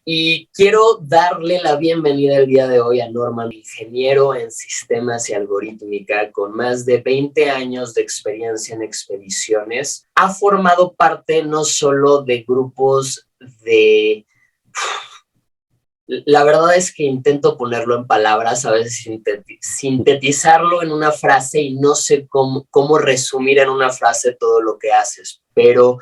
Y quiero darle la bienvenida el día de hoy a Norman, ingeniero en sistemas y algorítmica con más de 20 años de experiencia en expediciones. Ha formado parte no solo de grupos de... La verdad es que intento ponerlo en palabras, a veces sintetizarlo en una frase y no sé cómo resumir en una frase todo lo que haces, pero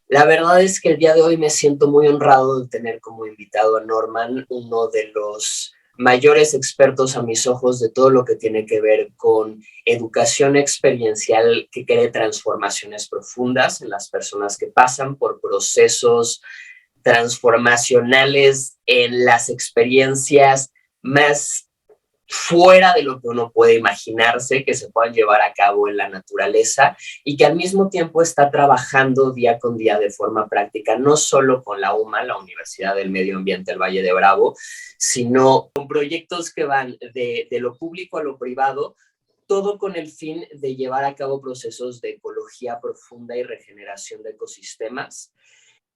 la verdad es que el día de hoy me siento muy honrado de tener como invitado a Norman, uno de los mayores expertos a mis ojos de todo lo que tiene que ver con educación experiencial que cree transformaciones profundas en las personas que pasan por procesos transformacionales en las experiencias más fuera de lo que uno puede imaginarse que se puedan llevar a cabo en la naturaleza y que al mismo tiempo está trabajando día con día de forma práctica, no solo con la UMA, la Universidad del Medio Ambiente del Valle de Bravo, sino con proyectos que van de lo público a lo privado, todo con el fin de llevar a cabo procesos de ecología profunda y regeneración de ecosistemas.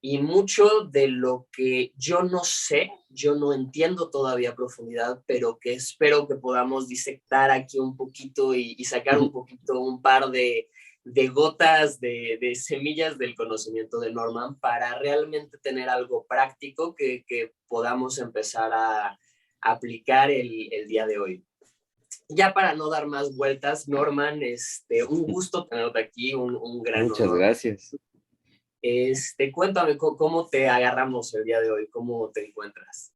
Y mucho de lo que yo no sé, yo no entiendo todavía a profundidad, pero que espero que podamos disectar aquí un poquito y sacar un poquito, un par de gotas de semillas del conocimiento de Norman para realmente tener algo práctico que podamos empezar a aplicar el día de hoy. Ya para no dar más vueltas, Norman, un gusto tenerte aquí, un gran Muchas honor. gracias. Cuéntame cómo te agarramos el día de hoy, cómo te encuentras.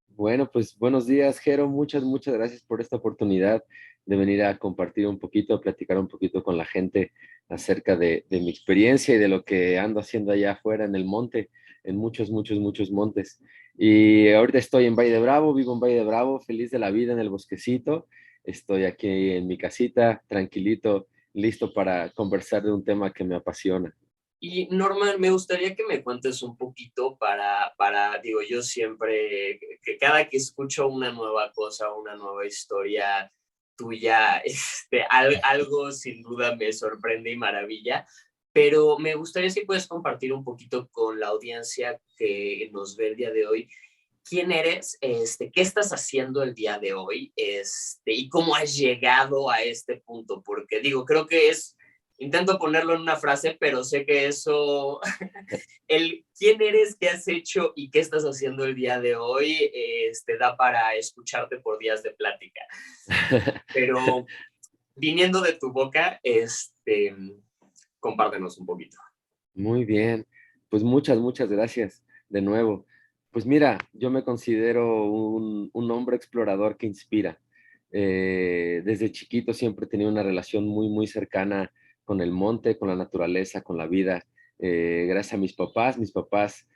Bueno, pues buenos días, Jero. Muchas gracias por esta oportunidad de venir a compartir un poquito, a platicar un poquito con la gente acerca de mi experiencia y de lo que ando haciendo allá afuera en el monte, en muchos montes. Y ahorita estoy en Valle de Bravo, vivo en Valle de Bravo, feliz de la vida en el bosquecito. Estoy aquí en mi casita, tranquilito, listo para conversar de un tema que me apasiona. Y Norman, me gustaría que me cuentes un poquito digo, yo siempre, que cada que escucho una nueva cosa, una nueva historia tuya, algo sin duda me sorprende y maravilla, pero me gustaría si puedes compartir un poquito con la audiencia que nos ve el día de hoy. ¿Quién eres? ¿Qué estás haciendo el día de hoy? Y cómo has llegado a este punto, porque digo, creo que intento ponerlo en una frase, pero sé que eso, el quién eres, qué has hecho y qué estás haciendo el día de hoy, da para escucharte por días de plática. Pero viniendo de tu boca, compártenos un poquito. Muy bien, pues muchas gracias de nuevo. Pues mira, yo me considero un hombre explorador que inspira. Desde chiquito siempre he tenido una relación muy cercana con el monte, con la naturaleza, con la vida. Gracias a mis papás,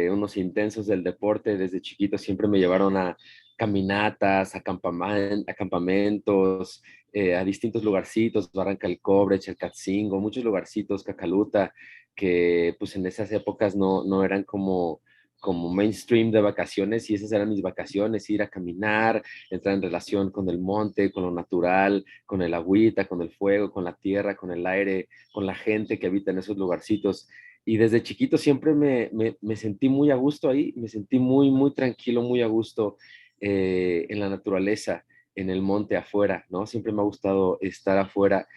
unos intensos del deporte, desde chiquito siempre me llevaron a caminatas, a campamentos, a distintos lugarcitos, Barranca del Cobre, Chalcatzingo, muchos lugarcitos, Cacaluta, que pues en esas épocas no eran como mainstream de vacaciones, y esas eran mis vacaciones: ir a caminar, entrar en relación con el monte, con lo natural, con el agüita, con el fuego, con la tierra, con el aire, con la gente que habita en esos lugarcitos. Y desde chiquito siempre me sentí muy a gusto ahí, me sentí muy tranquilo, muy a gusto en la naturaleza, en el monte afuera, ¿no? Siempre me ha gustado estar afuera.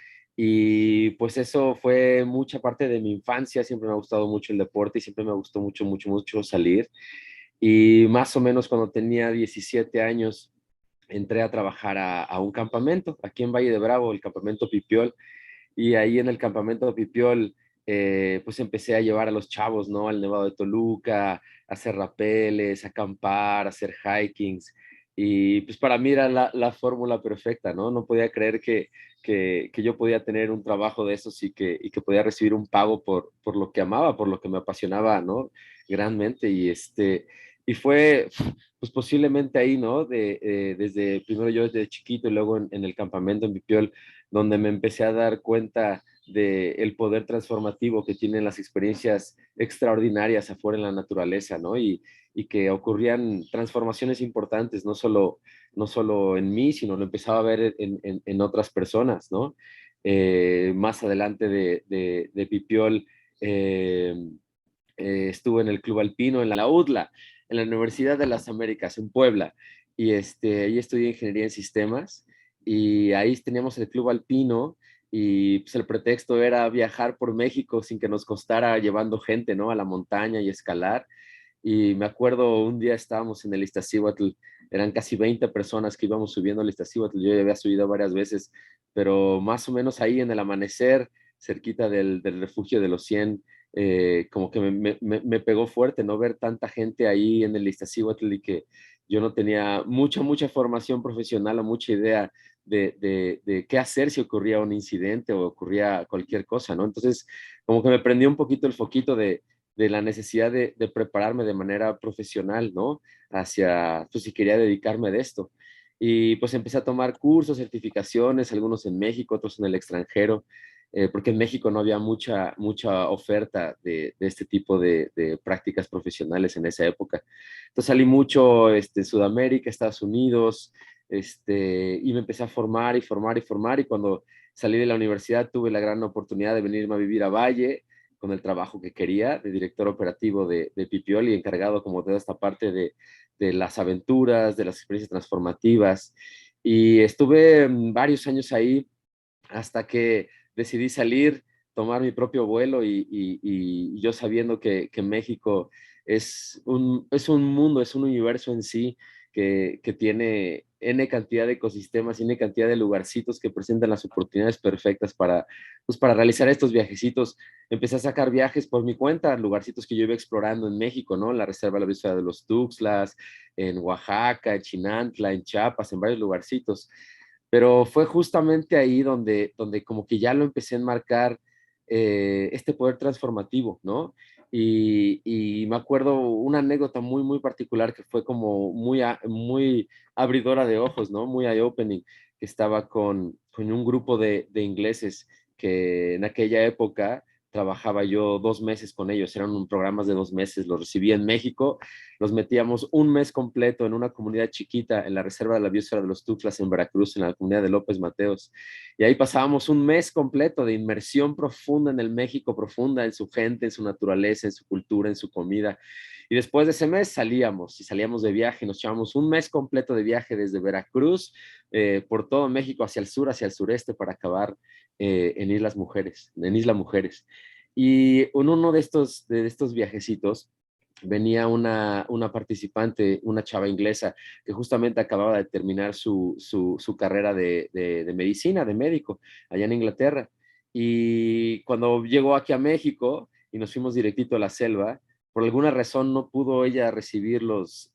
Y pues eso fue mucha parte de mi infancia. Siempre me ha gustado mucho el deporte y siempre me gustó mucho salir. Y más o menos cuando tenía 17 años, entré a trabajar a un campamento aquí en Valle de Bravo, el campamento Pipiol. Y ahí en el campamento Pipiol, pues empecé a llevar a los chavos, ¿no? Al Nevado de Toluca, a hacer rapeles, a acampar, a hacer hikings. Y pues para mí era la fórmula perfecta, ¿no? No podía creer que yo podía tener un trabajo de esos y que podía recibir un pago por lo que amaba, por lo que me apasionaba, ¿no? Grandemente. Y fue pues posiblemente ahí, ¿no? Desde primero yo desde chiquito y luego en el campamento en Pipiol, donde me empecé a dar cuenta del poder transformativo que tienen las experiencias extraordinarias afuera en la naturaleza, ¿no? Y que ocurrían transformaciones importantes, no solo en mí, sino lo empezaba a ver en otras personas, ¿no? Más adelante de Pipiol, estuve en el Club Alpino, en la UDLA, en la Universidad de las Américas, en Puebla, y ahí estudié ingeniería en sistemas, y ahí teníamos el club alpino, y pues el pretexto era viajar por México sin que nos costara llevando gente, ¿no? A la montaña y escalar. Y me acuerdo un día estábamos en el Iztaccíhuatl, eran casi 20 personas que íbamos subiendo al Iztaccíhuatl, yo ya había subido varias veces, pero más o menos ahí en el amanecer, cerquita del refugio de los 100, como que me pegó fuerte, ¿no? Ver tanta gente ahí en el Iztaccíhuatl y que yo no tenía mucha formación profesional o mucha idea de qué hacer si ocurría un incidente o ocurría cualquier cosa, ¿no? Entonces, como que me prendió un poquito el foquito de la necesidad de prepararme de manera profesional, ¿no? Hacia, pues si quería dedicarme de esto. Y pues empecé a tomar cursos, certificaciones, algunos en México, otros en el extranjero, porque en México no había mucha oferta de este tipo de prácticas profesionales en esa época. Entonces salí mucho en Sudamérica, Estados Unidos, y me empecé a formar, y cuando salí de la universidad tuve la gran oportunidad de venirme a vivir a Valle, con el trabajo que quería de director operativo de Pipiol y encargado como de toda esta parte de las aventuras, de las experiencias transformativas. Y estuve varios años ahí hasta que decidí salir, tomar mi propio vuelo y yo sabiendo que México es un mundo, es un universo en sí que tiene N cantidad de ecosistemas, N cantidad de lugarcitos que presentan las oportunidades perfectas para realizar estos viajecitos. Empecé a sacar viajes por mi cuenta, lugarcitos que yo iba explorando en México, ¿no? En la Reserva de la Biosfera de los Tuxtlas, en Oaxaca, en Chinantla, en Chiapas, en varios lugarcitos. Pero fue justamente ahí donde como que ya lo empecé a enmarcar este poder transformativo, ¿no? Y me acuerdo una anécdota muy particular que fue como muy abridora de ojos, ¿no? Muy eye-opening, que estaba con un grupo de ingleses que en aquella época trabajaba yo 2 meses con ellos, eran programas de 2 meses, los recibí en México, los metíamos un mes completo en una comunidad chiquita en la Reserva de la Biosfera de los Tuxtlas en Veracruz, en la comunidad de López Mateos. Y ahí pasábamos un mes completo de inmersión profunda en el México, profunda en su gente, en su naturaleza, en su cultura, en su comida. Y después de ese mes salíamos de viaje, nos echábamos un mes completo de viaje desde Veracruz, por todo México, hacia el sur, hacia el sureste, para acabar en Isla Mujeres. Y en uno de estos viajecitos, venía una participante, una chava inglesa, que justamente acababa de terminar su carrera de medicina, de médico, allá en Inglaterra. Y cuando llegó aquí a México y nos fuimos directito a la selva, por alguna razón no pudo ella recibir los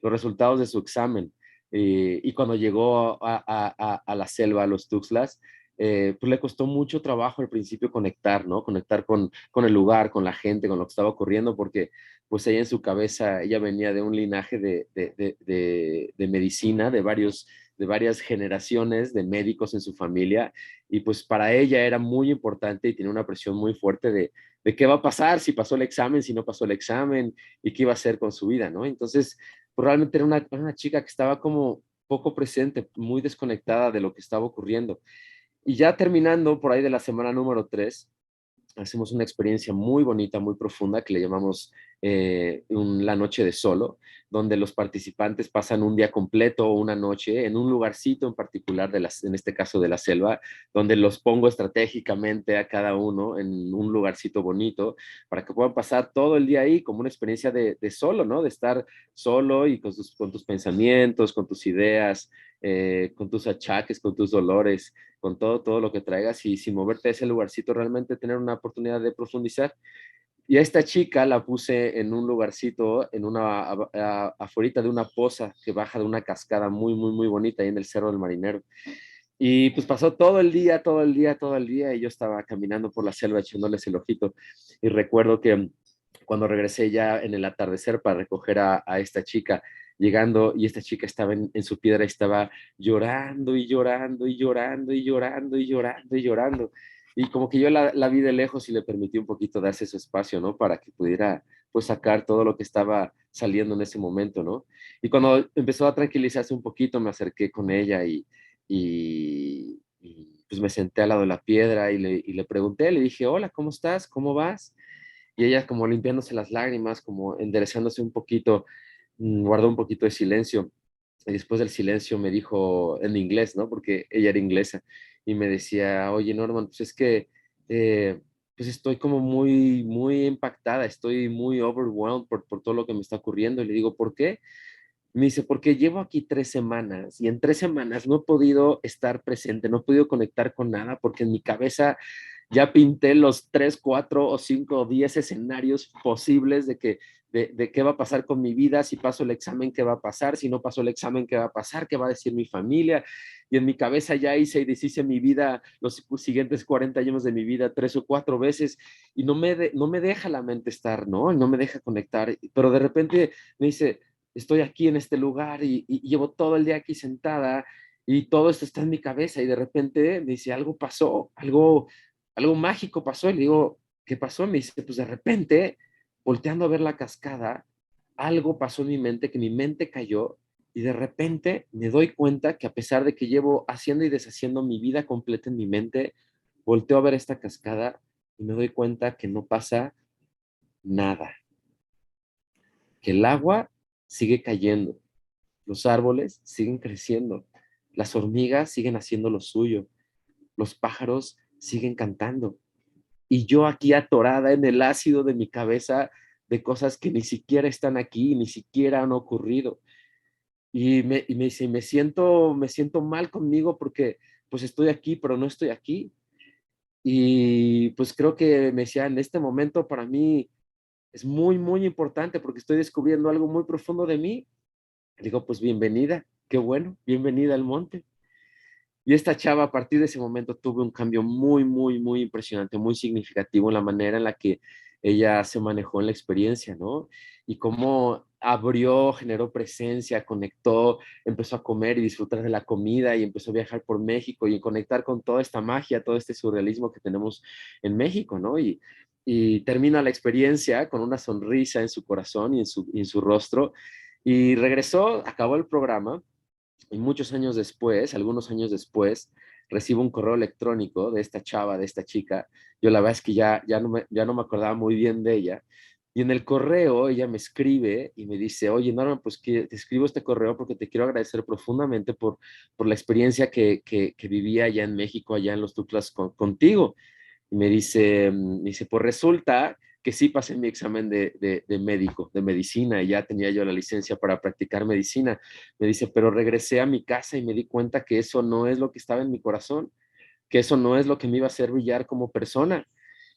resultados de su examen. Y cuando llegó a la selva, a los Tuxtlas, pues le costó mucho trabajo al principio conectar, ¿no? Conectar con el lugar, con la gente, con lo que estaba ocurriendo, porque pues ella en su cabeza, ella venía de un linaje de medicina, de varias generaciones de médicos en su familia, y pues para ella era muy importante y tenía una presión muy fuerte de qué va a pasar, si pasó el examen, si no pasó el examen, y qué iba a hacer con su vida, ¿no? Entonces, pues realmente era una chica que estaba como poco presente, muy desconectada de lo que estaba ocurriendo. Y ya terminando por ahí de la semana número 3, hacemos una experiencia muy bonita, muy profunda, que le llamamos la noche de solo, donde los participantes pasan un día completo o una noche en un lugarcito en particular, en este caso de la selva, donde los pongo estratégicamente a cada uno en un lugarcito bonito para que puedan pasar todo el día ahí como una experiencia de solo, ¿no? De estar solo y con tus pensamientos, con tus ideas, con tus achaques, con tus dolores, con todo lo que traigas, y sin moverte a ese lugarcito, realmente tener una oportunidad de profundizar. Y a esta chica la puse en un lugarcito, afuera de una poza que baja de una cascada muy bonita ahí en el Cerro del Marinero. Y pues pasó todo el día, y yo estaba caminando por la selva echándoles el ojito. Y recuerdo que cuando regresé ya en el atardecer para recoger a esta chica, llegando, y esta chica estaba en su piedra y estaba llorando y llorando y llorando y llorando y llorando y llorando. Y como que yo la vi de lejos y le permití un poquito darse su espacio, ¿no? Para que pudiera pues sacar todo lo que estaba saliendo en ese momento, ¿no? Y cuando empezó a tranquilizarse un poquito, me acerqué con ella y pues me senté al lado de la piedra y le pregunté, le dije, hola, ¿cómo estás? ¿Cómo vas? y ella como limpiándose las lágrimas, como enderezándose un poquito, guardó un poquito de silencio. Y después del silencio me dijo en inglés, ¿no? Porque ella era inglesa. Y me decía, oye, Norman, pues es que, eh, pues estoy como muy, muy impactada, estoy muy overwhelmed por todo lo que me está ocurriendo. Y le digo, ¿por qué? Me dice, porque llevo aquí 3 semanas y en 3 semanas no he podido estar presente, no he podido conectar con nada porque en mi cabeza ya pinté los 3, 4 o 5 o 10 escenarios posibles de qué va a pasar con mi vida, si paso el examen, qué va a pasar, si no paso el examen, qué va a pasar, qué va a decir mi familia. Y en mi cabeza ya hice y deshice mi vida, los siguientes 40 años de mi vida, 3 o 4 veces, y no me deja la mente estar, ¿no? No me deja conectar. Pero de repente me dice, estoy aquí en este lugar y llevo todo el día aquí sentada y todo esto está en mi cabeza y de repente me dice, algo pasó, algo mágico pasó. Y le digo, ¿qué pasó? Me dice, pues de repente, volteando a ver la cascada, algo pasó en mi mente, que mi mente cayó y de repente me doy cuenta que a pesar de que llevo haciendo y deshaciendo mi vida completa en mi mente, volteo a ver esta cascada y me doy cuenta que no pasa nada, que el agua sigue cayendo, los árboles siguen creciendo, las hormigas siguen haciendo lo suyo, los pájaros siguen cantando. Y yo aquí atorada en el ácido de mi cabeza de cosas que ni siquiera están aquí, ni siquiera han ocurrido. Y me dice, me siento mal conmigo porque pues estoy aquí, pero no estoy aquí. Y pues creo que me decía, en este momento para mí es muy, muy importante porque estoy descubriendo algo muy profundo de mí. Digo, pues bienvenida, qué bueno, bienvenida al monte. Y esta chava, a partir de ese momento, tuve un cambio muy, muy, muy impresionante, muy significativo en la manera en la que ella se manejó en la experiencia, ¿no? Y cómo abrió, generó presencia, conectó, empezó a comer y disfrutar de la comida y empezó a viajar por México y conectar con toda esta magia, todo este surrealismo que tenemos en México, ¿no? Y termina la experiencia con una sonrisa en su corazón y en su rostro. Y regresó, acabó el programa y muchos años después, algunos años después, recibo un correo electrónico de esta chava, de esta chica. Yo la verdad es que ya no me acordaba muy bien de ella. Y en el correo ella me escribe y me dice, oye, Norman, pues que te escribo este correo porque te quiero agradecer profundamente por la experiencia que viví allá en México, allá en los Tuxtlas contigo. Y me dice, pues resulta que sí pasé mi examen de médico, de medicina, y ya tenía yo la licencia para practicar medicina. Me dice, pero regresé a mi casa y me di cuenta que eso no es lo que estaba en mi corazón, que eso no es lo que me iba a hacer brillar como persona.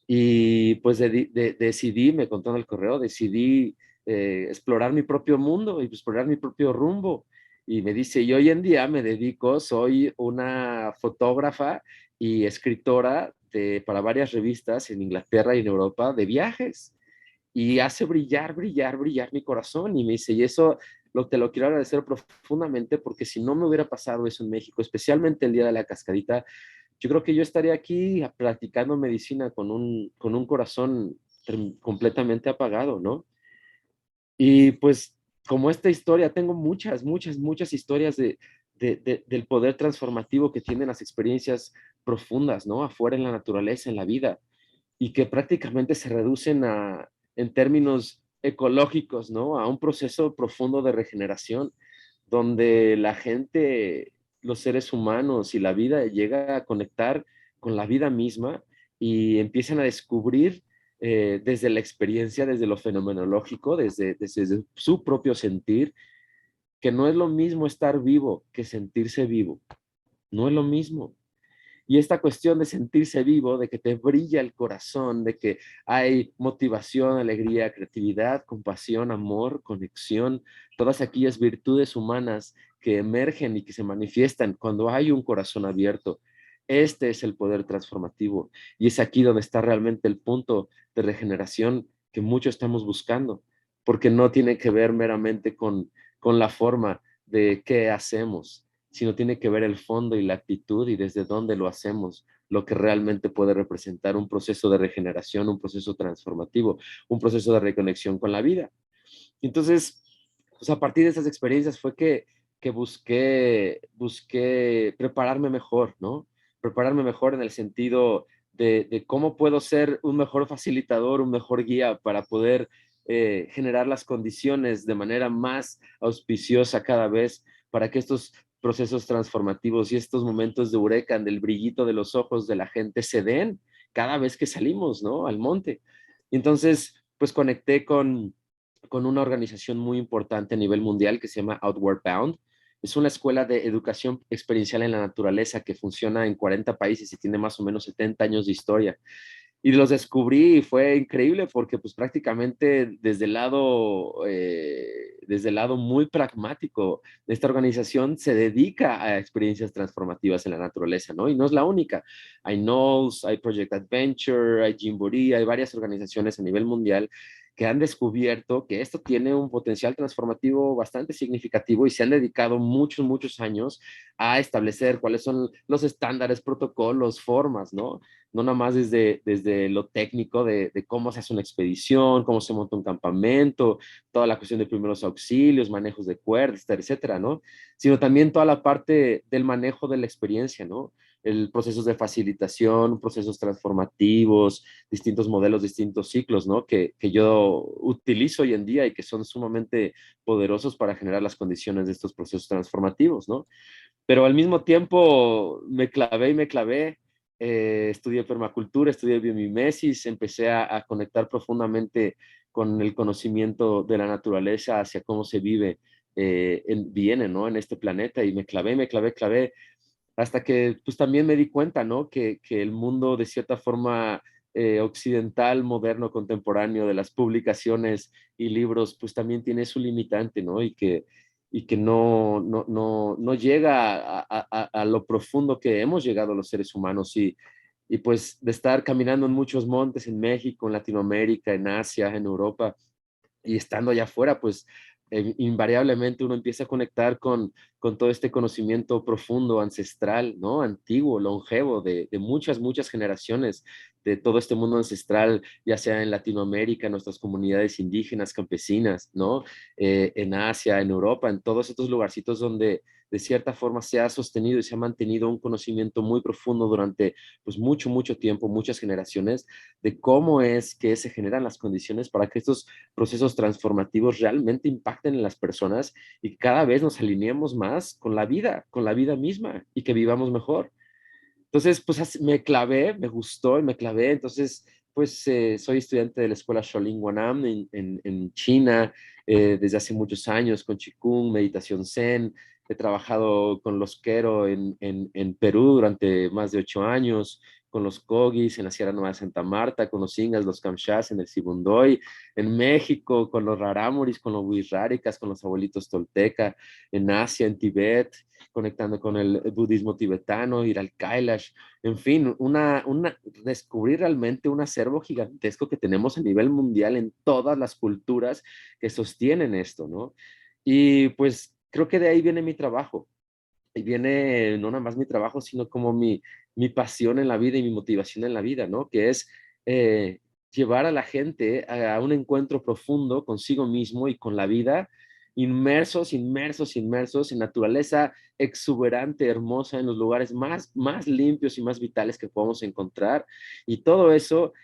Y pues decidí, me contó en el correo, decidí explorar mi propio mundo y explorar mi propio rumbo. Y me dice, y hoy en día me dedico, soy una fotógrafa y escritora para varias revistas en Inglaterra y en Europa de viajes. Y hace brillar, brillar, brillar mi corazón. Y me dice, y eso te lo quiero agradecer profundamente porque si no me hubiera pasado eso en México, especialmente el día de la cascadita, yo creo que yo estaría aquí practicando medicina con un corazón completamente apagado, ¿no? Y pues como esta historia, tengo muchas, muchas, muchas historias del poder transformativo que tienen las experiencias profundas, ¿no? Afuera en la naturaleza, en la vida, y que prácticamente se reducen en términos ecológicos, ¿no? A un proceso profundo de regeneración, donde la gente, los seres humanos y la vida llega a conectar con la vida misma y empiezan a descubrir desde la experiencia, desde lo fenomenológico, desde su propio sentir, que no es lo mismo estar vivo que sentirse vivo. No es lo mismo. Y esta cuestión de sentirse vivo, de que te brilla el corazón, de que hay motivación, alegría, creatividad, compasión, amor, conexión, todas aquellas virtudes humanas que emergen y que se manifiestan cuando hay un corazón abierto. Este es el poder transformativo y es aquí donde está realmente el punto de regeneración que muchos estamos buscando, porque no tiene que ver meramente con la forma de qué hacemos, sino tiene que ver el fondo y la actitud y desde dónde lo hacemos, lo que realmente puede representar un proceso de regeneración, un proceso transformativo, un proceso de reconexión con la vida. Entonces, pues a partir de esas experiencias fue que busqué prepararme mejor, ¿no? Prepararme mejor en el sentido de cómo puedo ser un mejor facilitador, un mejor guía para poder generar las condiciones de manera más auspiciosa cada vez para que estos procesos transformativos y estos momentos de eureka, del brillito de los ojos de la gente se den cada vez que salimos, ¿no? Al monte. Y entonces, pues conecté con una organización muy importante a nivel mundial que se llama Outward Bound. Es una escuela de educación experiencial en la naturaleza que funciona en 40 países y tiene más o menos 70 años de historia. Y los descubrí y fue increíble porque pues prácticamente desde el lado muy pragmático de esta organización se dedica a experiencias transformativas en la naturaleza, ¿no? Y no es la única. Hay NOLS, hay Project Adventure, hay Gymboree, hay varias organizaciones a nivel mundial que han descubierto que esto tiene un potencial transformativo bastante significativo y se han dedicado muchos, muchos años a establecer cuáles son los estándares, protocolos, formas, ¿no? No nada más desde lo técnico de cómo se hace una expedición, cómo se monta un campamento, toda la cuestión de primeros auxilios, manejos de cuerdas, etcétera, ¿no? Sino también toda la parte del manejo de la experiencia, ¿no? El procesos de facilitación, procesos transformativos, distintos modelos, distintos ciclos, ¿no? Que yo utilizo hoy en día y que son sumamente poderosos para generar las condiciones de estos procesos transformativos, ¿no? Pero al mismo tiempo me clavé, estudié permacultura, estudié biomimesis, empecé a conectar profundamente con el conocimiento de la naturaleza hacia cómo se vive, viene, ¿no? En este planeta y clavé, hasta que pues también me di cuenta, ¿no? Que el mundo de cierta forma occidental, moderno, contemporáneo de las publicaciones y libros, pues también tiene su limitante, ¿no? Y que no llega a lo profundo que hemos llegado los seres humanos y pues de estar caminando en muchos montes en México, en Latinoamérica, en Asia, en Europa, y estando allá afuera, pues invariablemente uno empieza a conectar con todo este conocimiento profundo, ancestral, ¿no? Antiguo, longevo, de muchas, muchas generaciones, de todo este mundo ancestral, ya sea en Latinoamérica, en nuestras comunidades indígenas, campesinas, ¿no? En Asia, en Europa, en todos estos lugarcitos donde de cierta forma se ha sostenido y se ha mantenido un conocimiento muy profundo durante pues mucho, mucho tiempo, muchas generaciones, de cómo es que se generan las condiciones para que estos procesos transformativos realmente impacten en las personas y cada vez nos alineemos más con la vida misma y que vivamos mejor. Entonces, pues me clavé, me gustó y me clavé. Entonces, pues soy estudiante de la escuela Shaolin Wanam en China desde hace muchos años con Qigong, meditación Zen. He trabajado con los Quero en Perú durante más de 8 años, con los Kogis en la Sierra Nueva de Santa Marta, con los Ingas, los Kamshas en el Sibundoy, en México, con los Raramuris, con los Wixárikas, con los abuelitos Tolteca, en Asia, en Tibet, conectando con el budismo tibetano, ir al Kailash, en fin, descubrir realmente un acervo gigantesco que tenemos a nivel mundial en todas las culturas que sostienen esto, ¿no? Y pues creo que de ahí viene mi trabajo. Y viene no nada más mi trabajo, sino como mi pasión en la vida y mi motivación en la vida, ¿no? Que es llevar a la gente a un encuentro profundo consigo mismo y con la vida, inmersos, inmersos, inmersos en naturaleza exuberante, hermosa, en los lugares más limpios y más vitales que podamos encontrar. Y todo eso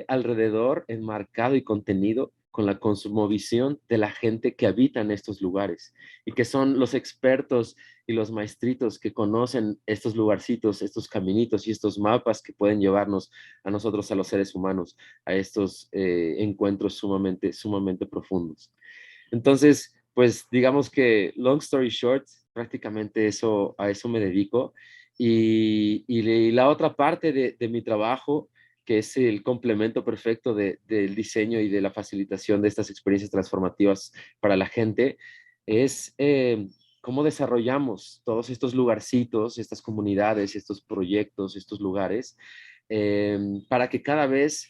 alrededor, enmarcado y contenido con la cosmovisión de la gente que habita en estos lugares y que son los expertos y los maestritos que conocen estos lugarcitos, estos caminitos y estos mapas que pueden llevarnos a nosotros, a los seres humanos, a estos encuentros sumamente, sumamente profundos. Entonces, pues digamos que, long story short, prácticamente a eso me dedico. Y la otra parte de mi trabajo, que es el complemento perfecto del diseño y de la facilitación de estas experiencias transformativas para la gente, es cómo desarrollamos todos estos lugarcitos, estas comunidades, estos proyectos, estos lugares, para que cada vez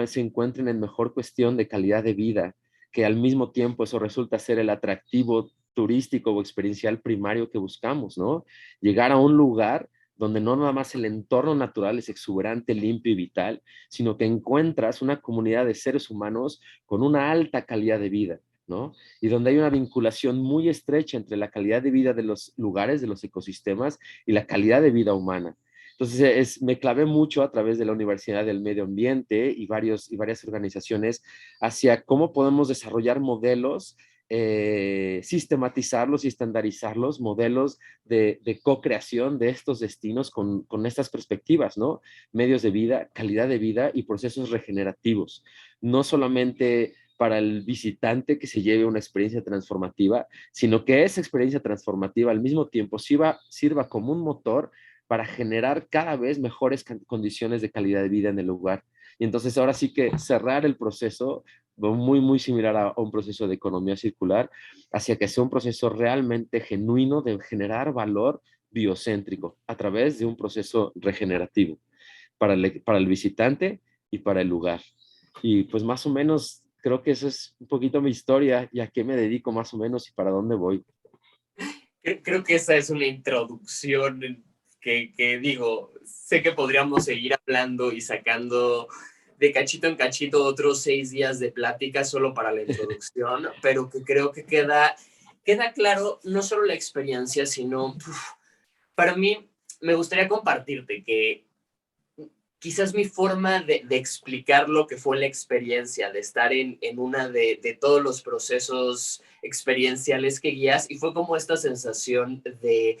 se encuentren en mejor cuestión de calidad de vida, que al mismo tiempo eso resulta ser el atractivo turístico o experiencial primario que buscamos, ¿no? Llegar a un lugar donde no nada más el entorno natural es exuberante, limpio y vital, sino que encuentras una comunidad de seres humanos con una alta calidad de vida, ¿no? Y donde hay una vinculación muy estrecha entre la calidad de vida de los lugares, de los ecosistemas y la calidad de vida humana. Entonces, me clavé mucho a través de la Universidad del Medio Ambiente y varias organizaciones hacia cómo podemos desarrollar modelos, sistematizarlos y estandarizarlos, modelos de co-creación de estos destinos con estas perspectivas, ¿no? Medios de vida, calidad de vida y procesos regenerativos. No solamente para el visitante que se lleve una experiencia transformativa, sino que esa experiencia transformativa al mismo tiempo sirva como un motor para generar cada vez mejores condiciones de calidad de vida en el lugar. Y entonces ahora sí que cerrar el proceso, muy, muy similar a un proceso de economía circular, hacia que sea un proceso realmente genuino de generar valor biocéntrico a través de un proceso regenerativo para el visitante y para el lugar. Y pues más o menos creo que eso es un poquito mi historia y a qué me dedico más o menos y para dónde voy. Creo que esa es una introducción que digo, sé que podríamos seguir hablando y sacando de cachito en cachito otros 6 días de plática solo para la introducción, pero que creo que queda claro no solo la experiencia, sino para mí me gustaría compartirte que quizás mi forma de explicar lo que fue la experiencia, de estar en una de todos los procesos experienciales que guías, y fue como esta sensación de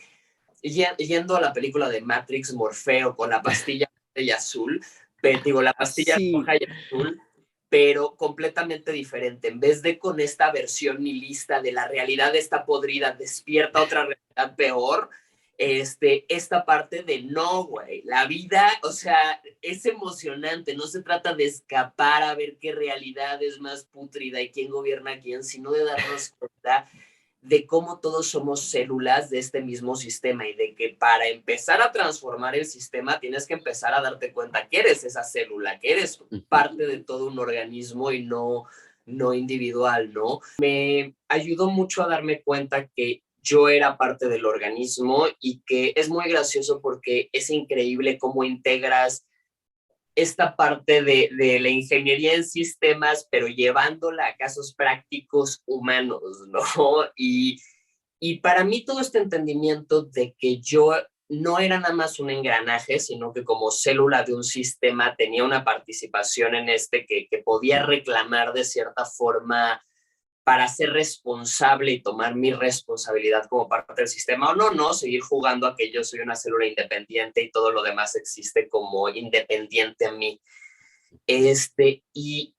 yendo a la película de Matrix, Morfeo con la pastilla y azul, pero, digo, la pastilla Sí, roja y azul, pero completamente diferente. En vez de con esta versión nihilista de la realidad está podrida, despierta otra realidad peor, esta parte de no, güey, la vida, o sea, es emocionante, no se trata de escapar a ver qué realidad es más pútrida y quién gobierna a quién, sino de darnos cuenta de cómo todos somos células de este mismo sistema y de que para empezar a transformar el sistema tienes que empezar a darte cuenta que eres esa célula, que eres parte de todo un organismo y no individual, ¿no? Me ayudó mucho a darme cuenta que yo era parte del organismo y que es muy gracioso porque es increíble cómo integras esta parte de la ingeniería en sistemas, pero llevándola a casos prácticos humanos, ¿no? Y para mí todo este entendimiento de que yo no era nada más un engranaje, sino que como célula de un sistema tenía una participación en que podía reclamar de cierta forma para ser responsable y tomar mi responsabilidad como parte del sistema, o no, seguir jugando a que yo soy una célula independiente y todo lo demás existe como independiente a mí. Este, y,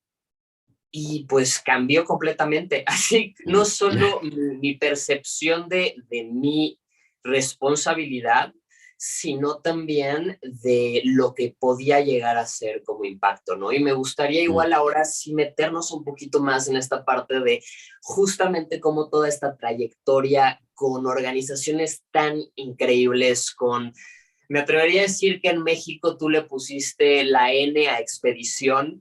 y pues cambió completamente. Así, no solo mi percepción de mi responsabilidad, sino también de lo que podía llegar a ser como impacto, ¿no? Y me gustaría igual ahora sí meternos un poquito más en esta parte de justamente cómo toda esta trayectoria con organizaciones tan increíbles, me atrevería a decir que en México tú le pusiste la N a expedición,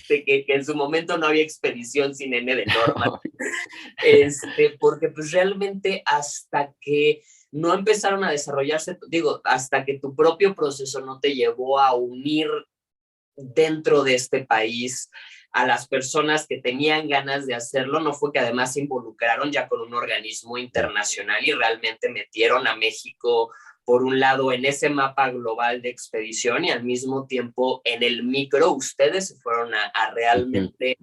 que en su momento no había expedición sin N de norma, porque pues realmente hasta que no empezaron a desarrollarse, digo, hasta que tu propio proceso no te llevó a unir dentro de este país a las personas que tenían ganas de hacerlo, no fue que además se involucraron ya con un organismo internacional y realmente metieron a México, por un lado, en ese mapa global de expedición y al mismo tiempo en el micro, ustedes se fueron a realmente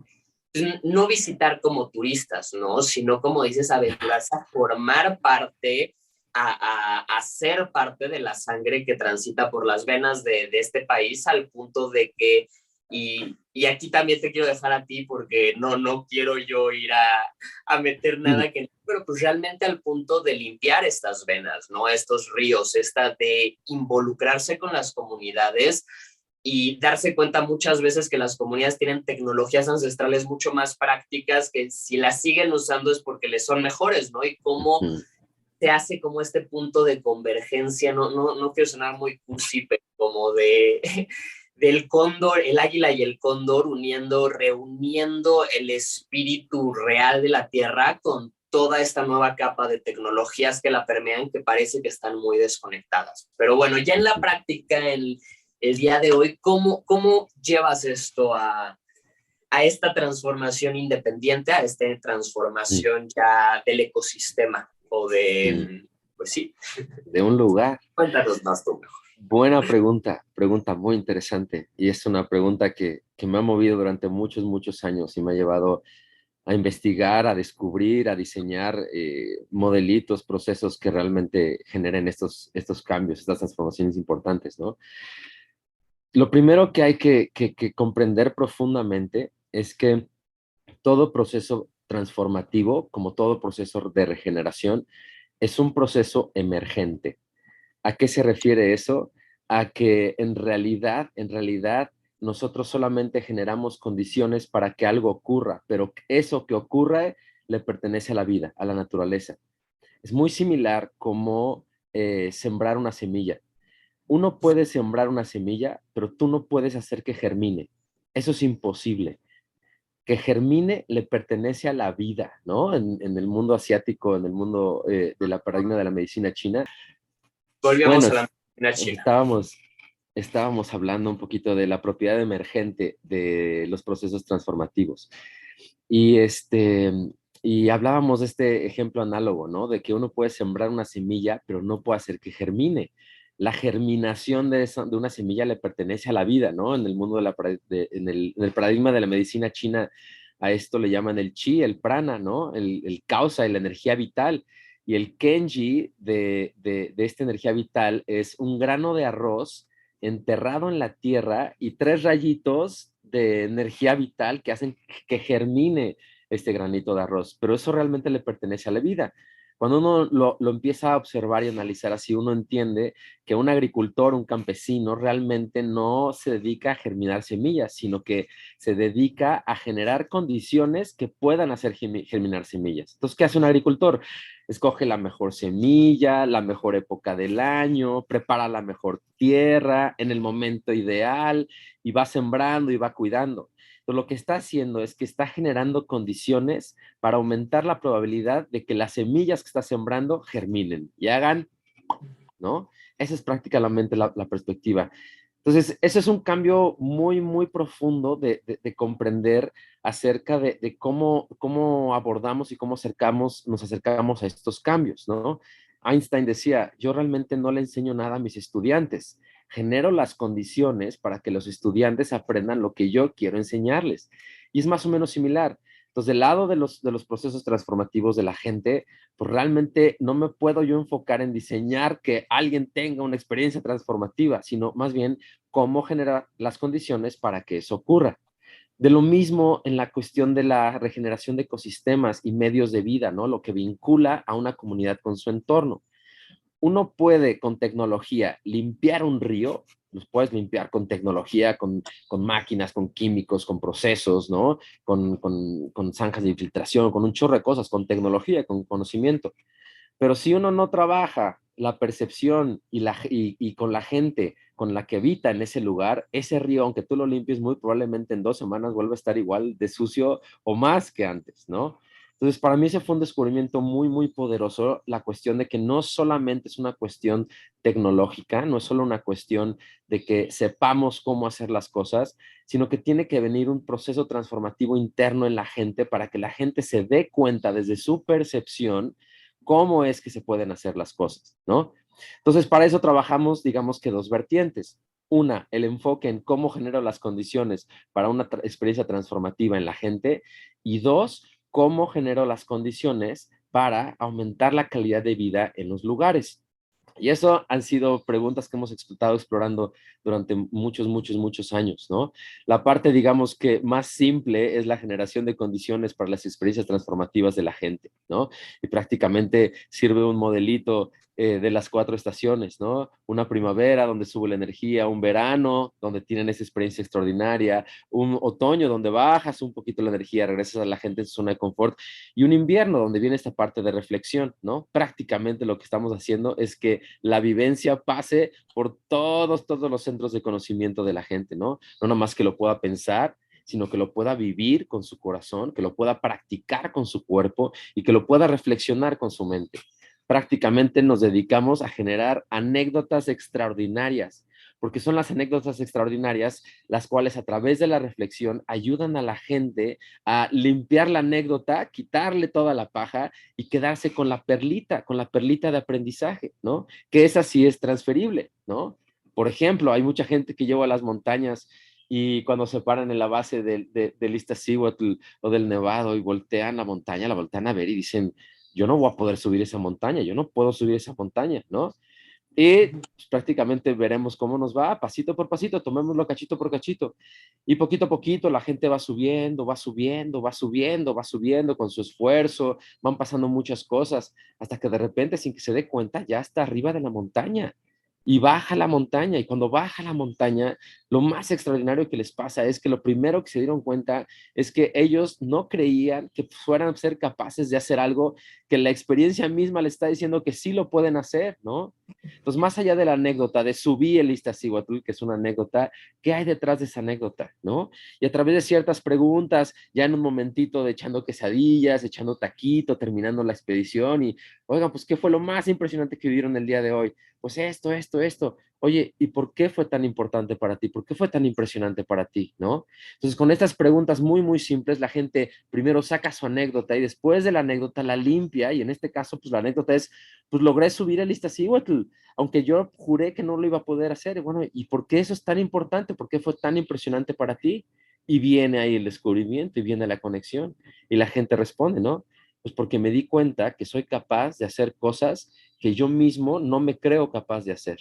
no visitar como turistas, ¿no? Sino, como dices, aventurarse a formar parte, a ser parte de la sangre que transita por las venas de este país, al punto de que, y aquí también te quiero dejar a ti porque no quiero yo ir a meter nada que, pero pues realmente al punto de limpiar estas venas, ¿no? Estos ríos, de involucrarse con las comunidades y darse cuenta muchas veces que las comunidades tienen tecnologías ancestrales mucho más prácticas que si las siguen usando es porque les son mejores, ¿no? Y cómo se hace como este punto de convergencia, no quiero sonar muy cursi, pero como del cóndor, el águila y el cóndor reuniendo el espíritu real de la tierra con toda esta nueva capa de tecnologías que la permean, que parece que están muy desconectadas. Pero bueno, ya en la práctica, el día de hoy, ¿cómo llevas esto a esta transformación independiente, a esta transformación ya del ecosistema o pues sí? De un lugar. Cuéntanos más tú. Buena pregunta muy interesante. Y es una pregunta que me ha movido durante muchos, muchos años y me ha llevado a investigar, a descubrir, a diseñar modelitos, procesos que realmente generen estos cambios, estas transformaciones importantes, ¿no? Lo primero que hay que comprender profundamente es que todo proceso transformativo, como todo proceso de regeneración, es un proceso emergente. ¿A qué se refiere eso? A que en realidad, nosotros solamente generamos condiciones para que algo ocurra, pero eso que ocurra le pertenece a la vida, a la naturaleza. Es muy similar como sembrar una semilla. Uno puede sembrar una semilla, pero tú no puedes hacer que germine. Eso es imposible. Que germine le pertenece a la vida, ¿no? En el mundo asiático, en el mundo de la paradigma de la medicina china. Volvíamos Bueno, a la medicina china. estábamos hablando un poquito de la propiedad emergente de los procesos transformativos. Y, y hablábamos de este ejemplo análogo, ¿no? De que uno puede sembrar una semilla, pero no puede hacer que germine. La germinación de una semilla le pertenece a la vida, ¿no? En el mundo en el paradigma de la medicina china, a esto le llaman el chi, el prana, ¿no? El causa y la energía vital. Y el Kenji de esta energía vital es un grano de arroz enterrado en la tierra y tres rayitos de energía vital que hacen que germine este granito de arroz. Pero eso realmente le pertenece a la vida. Cuando uno lo empieza a observar y analizar así, uno entiende que un agricultor, un campesino, realmente no se dedica a germinar semillas, sino que se dedica a generar condiciones que puedan hacer germinar semillas. Entonces, ¿qué hace un agricultor? Escoge la mejor semilla, la mejor época del año, prepara la mejor tierra en el momento ideal y va sembrando y va cuidando. Entonces, lo que está haciendo es que está generando condiciones para aumentar la probabilidad de que las semillas que está sembrando germinen y hagan, ¿no? Esa es prácticamente la perspectiva. Entonces, eso es un cambio muy, muy profundo de comprender acerca de cómo abordamos y cómo nos acercamos a estos cambios, ¿no? Einstein decía, yo realmente no le enseño nada a mis estudiantes, genero las condiciones para que los estudiantes aprendan lo que yo quiero enseñarles. Y es más o menos similar. Entonces, del lado de los procesos transformativos de la gente, pues realmente no me puedo yo enfocar en diseñar que alguien tenga una experiencia transformativa, sino más bien cómo generar las condiciones para que eso ocurra. De lo mismo en la cuestión de la regeneración de ecosistemas y medios de vida, ¿no? Lo que vincula a una comunidad con su entorno. Uno puede con tecnología limpiar un río, los puedes limpiar con tecnología, con máquinas, con químicos, con procesos, ¿no? Con zanjas de infiltración, con un chorro de cosas, con tecnología, con conocimiento. Pero si uno no trabaja la percepción y con la gente con la que habita en ese lugar, ese río, aunque tú lo limpies, muy probablemente en 2 semanas vuelve a estar igual de sucio o más que antes, ¿no? Entonces, para mí ese fue un descubrimiento muy, muy poderoso, la cuestión de que no solamente es una cuestión tecnológica, no es solo una cuestión de que sepamos cómo hacer las cosas, sino que tiene que venir un proceso transformativo interno en la gente para que la gente se dé cuenta desde su percepción cómo es que se pueden hacer las cosas, ¿no? Entonces, para eso trabajamos, digamos que dos vertientes. Una, el enfoque en cómo genero las condiciones para una experiencia transformativa en la gente. Y dos, cómo genero las condiciones para aumentar la calidad de vida en los lugares. Y eso han sido preguntas que hemos estado explorando durante muchos, muchos, muchos años, ¿no? La parte, digamos que más simple es la generación de condiciones para las experiencias transformativas de la gente, ¿no? Y prácticamente sirve un modelito de las 4 estaciones, ¿no? Una primavera donde sube la energía, un verano donde tienen esa experiencia extraordinaria, un otoño donde bajas un poquito la energía, regresas a la gente en su zona de confort y un invierno donde viene esta parte de reflexión, ¿no? Prácticamente lo que estamos haciendo es que la vivencia pase por todos los centros de conocimiento de la gente, ¿no? No nomás que lo pueda pensar, sino que lo pueda vivir con su corazón, que lo pueda practicar con su cuerpo y que lo pueda reflexionar con su mente. Prácticamente nos dedicamos a generar anécdotas extraordinarias, porque son las anécdotas extraordinarias las cuales a través de la reflexión ayudan a la gente a limpiar la anécdota, quitarle toda la paja y quedarse con la perlita de aprendizaje, ¿no? Que esa sí es transferible, ¿no? Por ejemplo, hay mucha gente que lleva a las montañas y cuando se paran en la base del Iztaccíhuatl o del Nevado y voltean la montaña, la voltean a ver y dicen, yo no voy a poder subir esa montaña, yo no puedo subir esa montaña, ¿no? Y pues, prácticamente veremos cómo nos va, pasito por pasito, tomémoslo cachito por cachito. Y poquito a poquito la gente va subiendo, va subiendo, va subiendo, va subiendo con su esfuerzo, van pasando muchas cosas, hasta que de repente, sin que se dé cuenta, ya está arriba de la montaña. Y baja la montaña, y cuando baja la montaña, lo más extraordinario que les pasa es que lo primero que se dieron cuenta es que ellos no creían que fueran a ser capaces de hacer algo que la experiencia misma les está diciendo que sí lo pueden hacer, ¿no? Entonces, más allá de la anécdota de subí el Iztaccíhuatl, que es una anécdota, ¿qué hay detrás de esa anécdota, no? Y a través de ciertas preguntas, ya en un momentito de echando quesadillas, echando taquito, terminando la expedición y, oigan, pues, ¿qué fue lo más impresionante que vivieron el día de hoy? Pues esto, esto, esto. Oye, ¿y por qué fue tan importante para ti? ¿Por qué fue tan impresionante para ti? ¿No? Entonces, con estas preguntas muy, muy simples, la gente primero saca su anécdota y después de la anécdota la limpia y en este caso, pues la anécdota es, pues logré subir el Iztaccíhuatl, aunque yo juré que no lo iba a poder hacer. Y bueno, ¿y por qué eso es tan importante? ¿Por qué fue tan impresionante para ti? Y viene ahí el descubrimiento y viene la conexión. Y la gente responde, ¿no? Pues porque me di cuenta que soy capaz de hacer cosas que yo mismo no me creo capaz de hacer.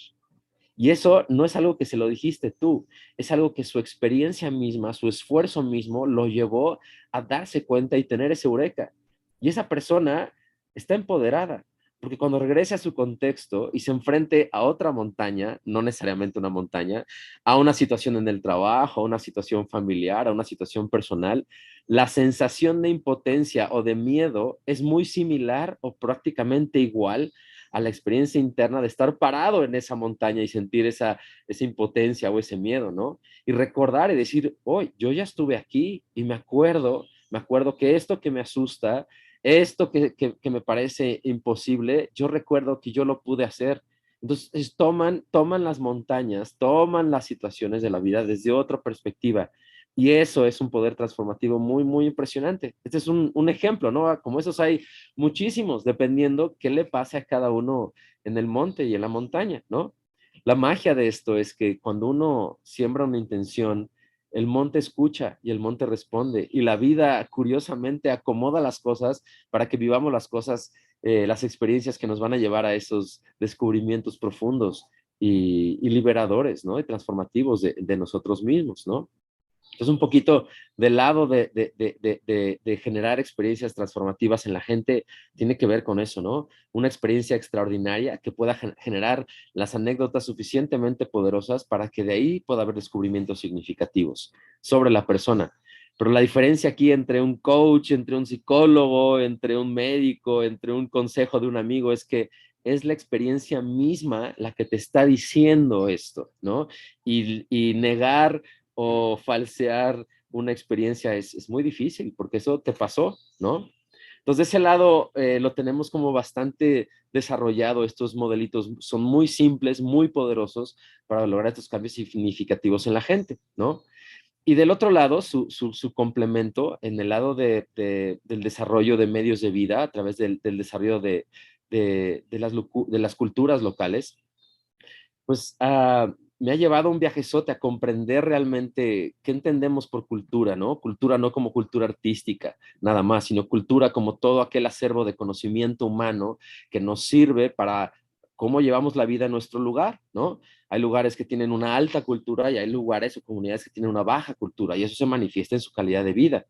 Y eso no es algo que se lo dijiste tú, es algo que su experiencia misma, su esfuerzo mismo lo llevó a darse cuenta y tener ese eureka. Y esa persona está empoderada, porque cuando regrese a su contexto y se enfrente a otra montaña, no necesariamente una montaña, a una situación en el trabajo, a una situación familiar, a una situación personal, la sensación de impotencia o de miedo es muy similar o prácticamente igual a la experiencia interna de estar parado en esa montaña y sentir esa impotencia o ese miedo, ¿no? Y recordar y decir, hoy yo ya estuve aquí y me acuerdo que esto que me asusta, esto que me parece imposible, yo recuerdo que yo lo pude hacer. Entonces toman las montañas, toman las situaciones de la vida desde otra perspectiva. Y eso es un poder transformativo muy, muy impresionante. Este es un ejemplo, ¿no? Como esos hay muchísimos, dependiendo qué le pase a cada uno en el monte y en la montaña, ¿no? La magia de esto es que cuando uno siembra una intención, el monte escucha y el monte responde. Y la vida, curiosamente, acomoda las cosas para que vivamos las cosas, las experiencias que nos van a llevar a esos descubrimientos profundos y liberadores, ¿no? Y transformativos de nosotros mismos, ¿no? Entonces, un poquito del lado de generar experiencias transformativas en la gente, tiene que ver con eso, ¿no? Una experiencia extraordinaria que pueda generar las anécdotas suficientemente poderosas para que de ahí pueda haber descubrimientos significativos sobre la persona. Pero la diferencia aquí entre un coach, entre un psicólogo, entre un médico, entre un consejo de un amigo, es que es la experiencia misma la que te está diciendo esto, ¿no? Y negar o falsear una experiencia es muy difícil porque eso te pasó, ¿no? Entonces, de ese lado lo tenemos como bastante desarrollado. Estos modelitos son muy simples, muy poderosos para lograr estos cambios significativos en la gente, ¿no? Y del otro lado, su complemento en el lado del desarrollo de medios de vida a través del desarrollo de las culturas locales, pues me ha llevado un viajezote a comprender realmente qué entendemos por cultura, ¿no? Cultura no como cultura artística, nada más, sino cultura como todo aquel acervo de conocimiento humano que nos sirve para cómo llevamos la vida en nuestro lugar, ¿no? Hay lugares que tienen una alta cultura y hay lugares o comunidades que tienen una baja cultura y eso se manifiesta en su calidad de vida.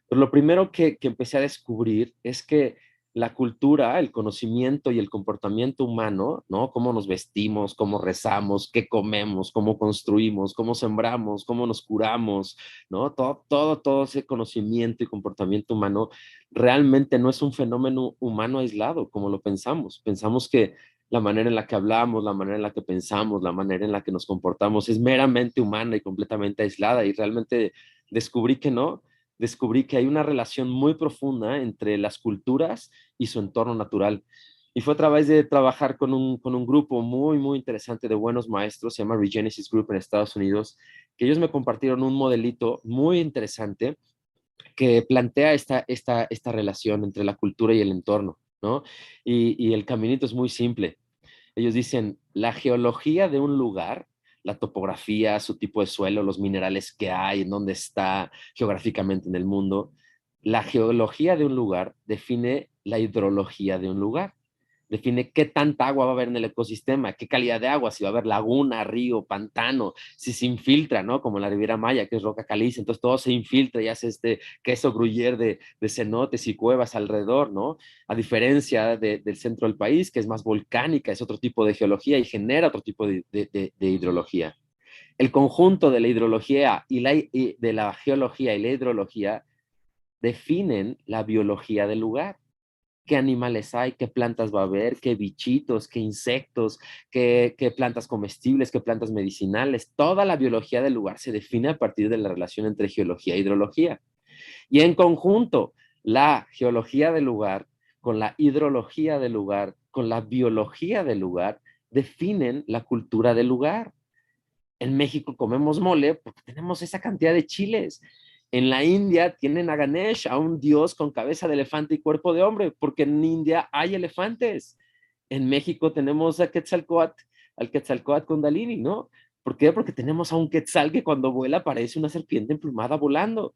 Pero lo primero que empecé a descubrir es que la cultura, el conocimiento y el comportamiento humano, ¿no? Cómo nos vestimos, cómo rezamos, qué comemos, cómo construimos, cómo sembramos, cómo nos curamos, ¿no? Todo ese conocimiento y comportamiento humano realmente no es un fenómeno humano aislado, como lo pensamos. Pensamos que la manera en la que hablamos, la manera en la que pensamos, la manera en la que nos comportamos es meramente humana y completamente aislada y realmente descubrí que no, descubrí que hay una relación muy profunda entre las culturas y su entorno natural. Y fue a través de trabajar con un grupo muy, muy interesante de buenos maestros, se llama Regenesis Group en Estados Unidos, que ellos me compartieron un modelito muy interesante que plantea esta relación entre la cultura y el entorno, ¿no? Y el caminito es muy simple. Ellos dicen, la geología de un lugar la topografía, su tipo de suelo, los minerales que hay, en dónde está geográficamente en el mundo. La geología de un lugar define la hidrología de un lugar, define qué tanta agua va a haber en el ecosistema, qué calidad de agua, si va a haber laguna, río, pantano, si se infiltra, ¿no? Como en la Riviera Maya, que es roca caliza, entonces todo se infiltra y hace este queso gruyere de cenotes y cuevas alrededor, ¿no? A diferencia del centro del país, que es más volcánica, es otro tipo de geología y genera otro tipo de hidrología. El conjunto de la hidrología y de la geología y la hidrología definen la biología del lugar. Qué animales hay, qué plantas va a haber, qué bichitos, qué insectos, qué plantas comestibles, qué plantas medicinales. Toda la biología del lugar se define a partir de la relación entre geología e hidrología. Y en conjunto, la geología del lugar con la hidrología del lugar, con la biología del lugar, definen la cultura del lugar. En México comemos mole porque tenemos esa cantidad de chiles. En la India tienen a Ganesh, a un dios con cabeza de elefante y cuerpo de hombre, porque en India hay elefantes. En México tenemos a Quetzalcóatl, al Quetzalcóatl Kundalini, ¿no? ¿Por qué? Porque tenemos a un quetzal que cuando vuela parece una serpiente emplumada volando.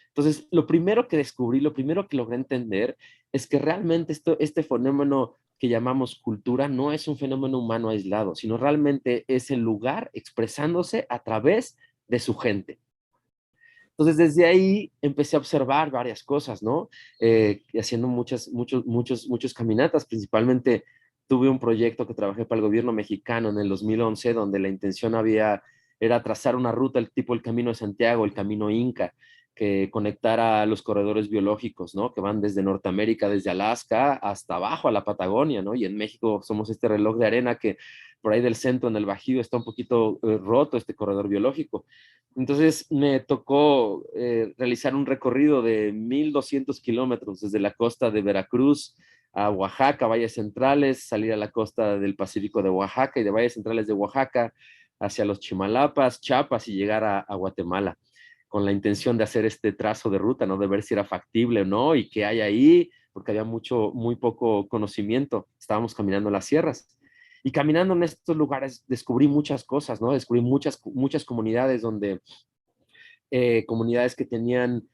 Entonces, lo primero que descubrí, lo primero que logré entender es que realmente este fenómeno que llamamos cultura no es un fenómeno humano aislado, sino realmente es el lugar expresándose a través de su gente. Entonces, desde ahí empecé a observar varias cosas, ¿no? Haciendo muchas caminatas, principalmente tuve un proyecto que trabajé para el gobierno mexicano en el 2011, donde la intención era trazar una ruta, el tipo el Camino de Santiago, el Camino Inca, que conectara los corredores biológicos, ¿no? Que van desde Norteamérica, desde Alaska hasta abajo a la Patagonia, ¿no? Y en México somos este reloj de arena que por ahí del centro, en el Bajío, está un poquito roto este corredor biológico. Entonces me tocó realizar un recorrido de 1,200 kilómetros desde la costa de Veracruz a Oaxaca, Valles Centrales, salir a la costa del Pacífico de Oaxaca y de Valles Centrales de Oaxaca hacia los Chimalapas, Chiapas y llegar a Guatemala, con la intención de hacer este trazo de ruta, ¿no? De ver si era factible o no y qué hay ahí, porque había muy poco conocimiento. Estábamos caminando las sierras. Y caminando en estos lugares descubrí muchas cosas, ¿no? Descubrí muchas comunidades comunidades que tenían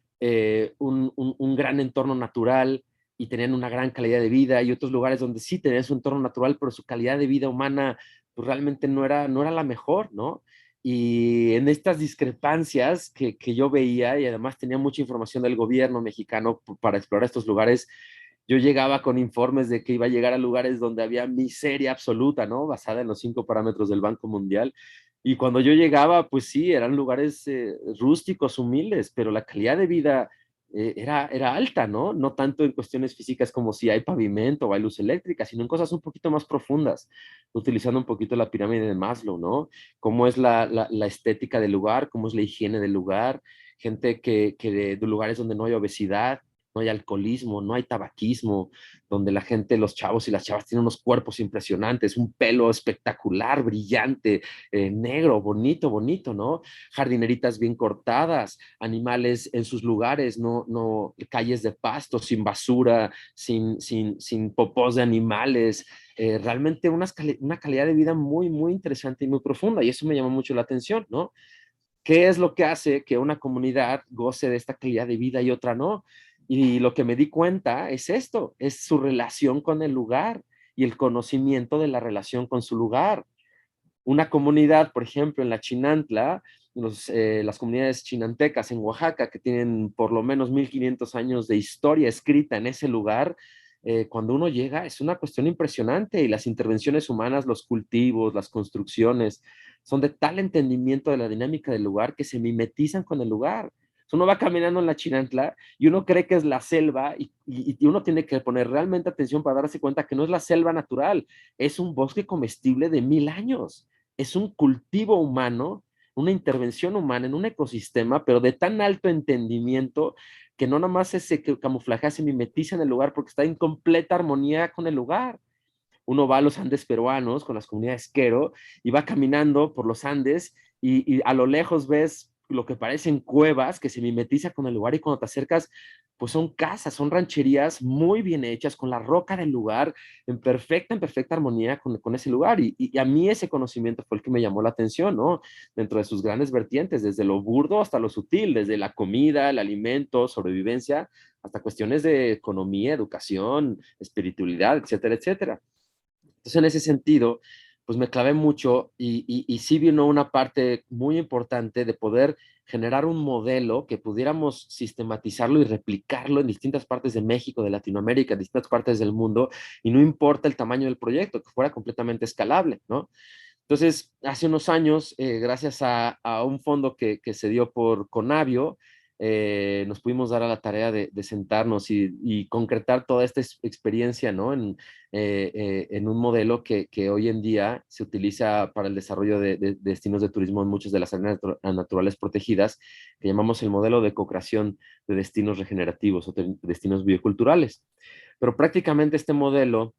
un gran entorno natural y tenían una gran calidad de vida, y otros lugares donde sí tenían su entorno natural, pero su calidad de vida humana pues realmente no era la mejor, ¿no? Y en estas discrepancias que yo veía, y además tenía mucha información del gobierno mexicano para explorar estos lugares, yo llegaba con informes de que iba a llegar a lugares donde había miseria absoluta, ¿no? Basada en los 5 parámetros del Banco Mundial. Y cuando yo llegaba, pues sí, eran lugares rústicos, humildes, pero la calidad de vida era alta, ¿no? No tanto en cuestiones físicas como si hay pavimento o hay luz eléctrica, sino en cosas un poquito más profundas, utilizando un poquito la pirámide de Maslow, ¿no? Cómo es la estética del lugar, cómo es la higiene del lugar, gente que de lugares donde no hay obesidad, no hay alcoholismo, no hay tabaquismo, donde la gente, los chavos y las chavas tienen unos cuerpos impresionantes, un pelo espectacular, brillante, negro, bonito, bonito, ¿no? Jardineritas bien cortadas, animales en sus lugares, no calles de pasto, sin basura, sin popós de animales, realmente una calidad de vida muy, muy interesante y muy profunda, y eso me llamó mucho la atención, ¿no? ¿Qué es lo que hace que una comunidad goce de esta calidad de vida y otra no? Y lo que me di cuenta es esto, es su relación con el lugar y el conocimiento de la relación con su lugar. Una comunidad, por ejemplo, en la Chinantla, las comunidades chinantecas en Oaxaca, que tienen por lo menos 1,500 años de historia escrita en ese lugar, cuando uno llega es una cuestión impresionante, y las intervenciones humanas, los cultivos, las construcciones, son de tal entendimiento de la dinámica del lugar que se mimetizan con el lugar. Uno va caminando en la Chinantla y uno cree que es la selva, y uno tiene que poner realmente atención para darse cuenta que no es la selva natural, es un bosque comestible de 1,000 años, es un cultivo humano, una intervención humana en un ecosistema, pero de tan alto entendimiento que no nomás ese camuflaje se mimetiza en el lugar porque está en completa armonía con el lugar. Uno va a los Andes peruanos con las comunidades Quero y va caminando por los Andes, y a lo lejos ves lo que parecen cuevas que se mimetiza con el lugar, y cuando te acercas, pues son casas, son rancherías muy bien hechas, con la roca del lugar, en perfecta armonía con ese lugar. Y a mí ese conocimiento fue el que me llamó la atención, ¿no? Dentro de sus grandes vertientes, desde lo burdo hasta lo sutil, desde la comida, el alimento, sobrevivencia, hasta cuestiones de economía, educación, espiritualidad, etcétera, etcétera. Entonces, en ese sentido, pues me clavé mucho y sí vino una parte muy importante de poder generar un modelo que pudiéramos sistematizarlo y replicarlo en distintas partes de México, de Latinoamérica, en distintas partes del mundo, y no importa el tamaño del proyecto, que fuera completamente escalable, ¿no? Entonces, hace unos años, gracias a un fondo que se dio por Conavio, nos pudimos dar a la tarea de sentarnos y concretar toda esta experiencia, ¿no? En un modelo que hoy en día se utiliza para el desarrollo de destinos de turismo en muchas de las áreas naturales protegidas, que llamamos el modelo de co-creación de destinos regenerativos o destinos bioculturales. Pero prácticamente este modelo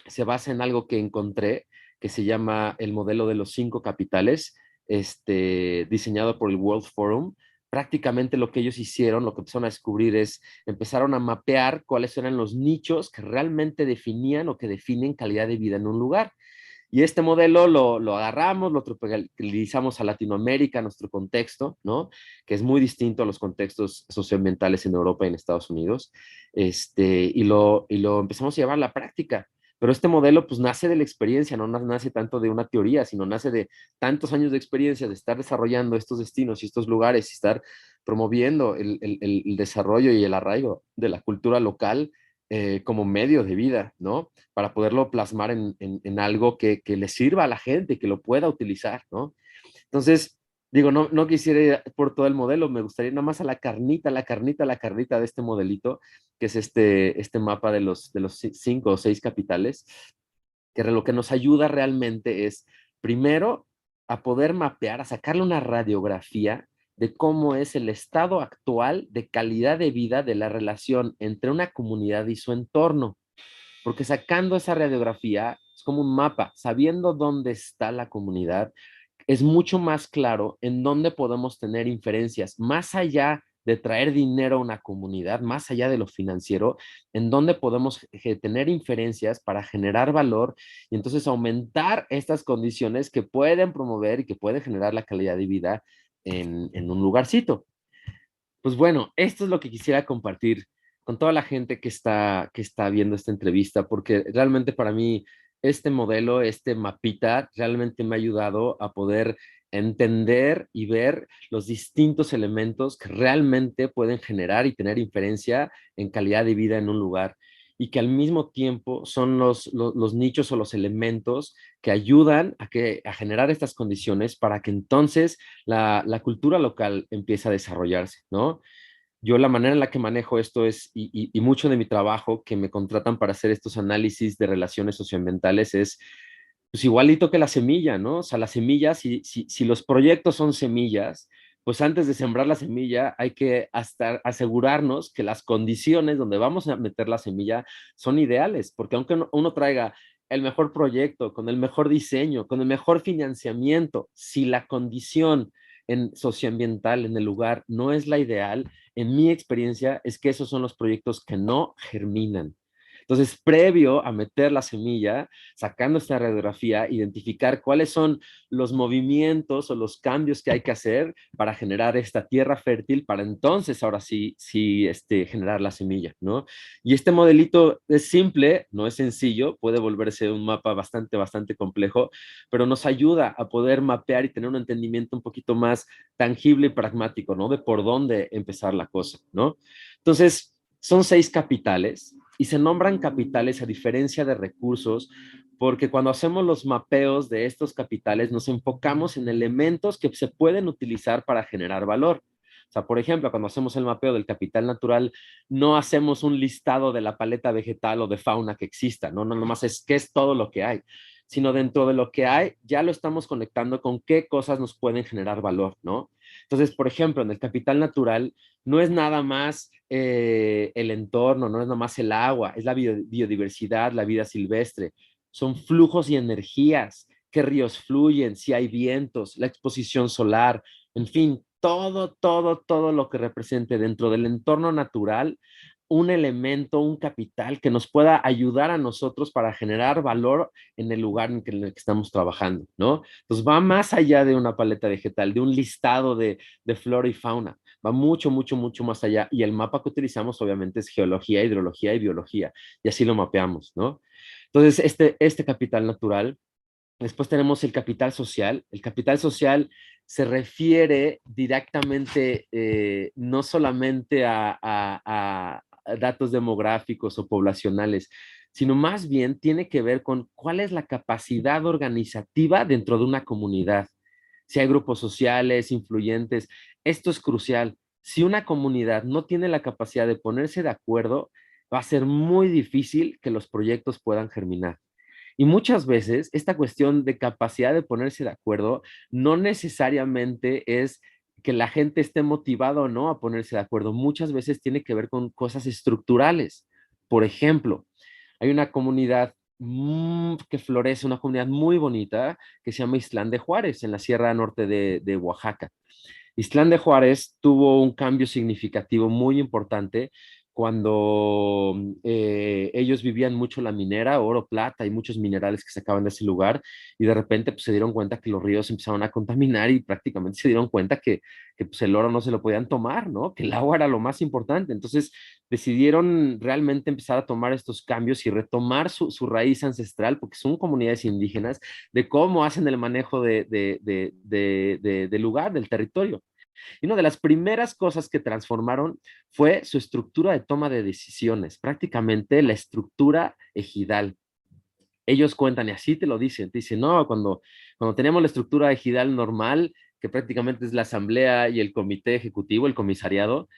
se basa en algo que encontré que se llama el modelo de los 5 capitales, diseñado por el World Forum. Prácticamente lo que ellos hicieron, lo que empezaron a descubrir es, empezaron a mapear cuáles eran los nichos que realmente definían o que definen calidad de vida en un lugar. Y este modelo lo agarramos, lo tropicalizamos a Latinoamérica, a nuestro contexto, ¿no? Que es muy distinto a los contextos socioambientales en Europa y en Estados Unidos, y lo empezamos a llevar a la práctica. Pero este modelo pues nace de la experiencia, no nace tanto de una teoría, sino nace de tantos años de experiencia, de estar desarrollando estos destinos y estos lugares y estar promoviendo el desarrollo y el arraigo de la cultura local, como medio de vida, ¿no? Para poderlo plasmar en algo que le sirva a la gente, que lo pueda utilizar, ¿no? Entonces, digo, no quisiera ir por todo el modelo, me gustaría ir nada más a la carnita de este modelito, que es este mapa de los 5 o 6 capitales, que lo que nos ayuda realmente es, primero, a poder mapear, a sacarle una radiografía de cómo es el estado actual de calidad de vida de la relación entre una comunidad y su entorno. Porque sacando esa radiografía, es como un mapa, sabiendo dónde está la comunidad, es mucho más claro en dónde podemos tener inferencias, más allá de traer dinero a una comunidad, más allá de lo financiero, en dónde podemos tener inferencias para generar valor y entonces aumentar estas condiciones que pueden promover y que pueden generar la calidad de vida en un lugarcito. Pues bueno, esto es lo que quisiera compartir con toda la gente que está viendo esta entrevista, porque realmente para mí este modelo, este mapita, realmente me ha ayudado a poder entender y ver los distintos elementos que realmente pueden generar y tener inferencia en calidad de vida en un lugar, y que al mismo tiempo son los nichos o los elementos que ayudan a generar estas condiciones para que entonces la cultura local empieza a desarrollarse, ¿no? Yo la manera en la que manejo esto es, y mucho de mi trabajo que me contratan para hacer estos análisis de relaciones socioambientales es, pues igualito que la semilla, ¿no? O sea, la semilla, si los proyectos son semillas, pues antes de sembrar la semilla hay que hasta asegurarnos que las condiciones donde vamos a meter la semilla son ideales, porque aunque uno traiga el mejor proyecto, con el mejor diseño, con el mejor financiamiento, si la condición socioambiental en el lugar no es la ideal, en mi experiencia es que esos son los proyectos que no germinan. Entonces, previo a meter la semilla, sacando esta radiografía, identificar cuáles son los movimientos o los cambios que hay que hacer para generar esta tierra fértil, para entonces ahora sí, generar la semilla, ¿no? Y este modelito es simple, no es sencillo, puede volverse un mapa bastante, bastante complejo, pero nos ayuda a poder mapear y tener un entendimiento un poquito más tangible y pragmático, ¿no? De por dónde empezar la cosa, ¿no? Entonces, son 6 capitales y se nombran capitales a diferencia de recursos, porque cuando hacemos los mapeos de estos capitales nos enfocamos en elementos que se pueden utilizar para generar valor. O sea, por ejemplo, cuando hacemos el mapeo del capital natural, no hacemos un listado de la paleta vegetal o de fauna que exista, ¿no? No nomás es qué es todo lo que hay, sino dentro de lo que hay, ya lo estamos conectando con qué cosas nos pueden generar valor, ¿no? Entonces, por ejemplo, en el capital natural no es nada más el entorno, no es nada más el agua, es la biodiversidad, la vida silvestre, son flujos y energías, qué ríos fluyen, si hay vientos, la exposición solar, en fin, todo lo que represente dentro del entorno natural un elemento, un capital que nos pueda ayudar a nosotros para generar valor en el lugar en el que estamos trabajando, ¿no? Entonces va más allá de una paleta vegetal, de un listado de flora y fauna, va mucho más allá. Y el mapa que utilizamos obviamente es geología, hidrología y biología, y así lo mapeamos, ¿no? Entonces, este capital natural. Después tenemos el capital social. El capital social se refiere directamente no solamente a datos demográficos o poblacionales, sino más bien tiene que ver con cuál es la capacidad organizativa dentro de una comunidad. Si hay grupos sociales, influyentes, esto es crucial. Si una comunidad no tiene la capacidad de ponerse de acuerdo, va a ser muy difícil que los proyectos puedan germinar. Y muchas veces esta cuestión de capacidad de ponerse de acuerdo no necesariamente es que la gente esté motivada o no a ponerse de acuerdo. Muchas veces tiene que ver con cosas estructurales. Por ejemplo, hay una comunidad que florece, una comunidad muy bonita que se llama Islán de Juárez, en la Sierra Norte de Oaxaca. Islán de Juárez tuvo un cambio significativo muy importante cuando ellos vivían mucho la minera, oro, plata y muchos minerales que sacaban de ese lugar, y de repente pues, se dieron cuenta que los ríos empezaron a contaminar y prácticamente se dieron cuenta que pues, el oro no se lo podían tomar, ¿no? Que el agua era lo más importante. Entonces decidieron realmente empezar a tomar estos cambios y retomar su raíz ancestral, porque son comunidades indígenas, de cómo hacen el manejo del lugar, del territorio. Y una de las primeras cosas que transformaron fue su estructura de toma de decisiones, prácticamente la estructura ejidal. Ellos cuentan y así te dicen, no, cuando tenemos la estructura ejidal normal, que prácticamente es la asamblea y el comité ejecutivo, el comisariado,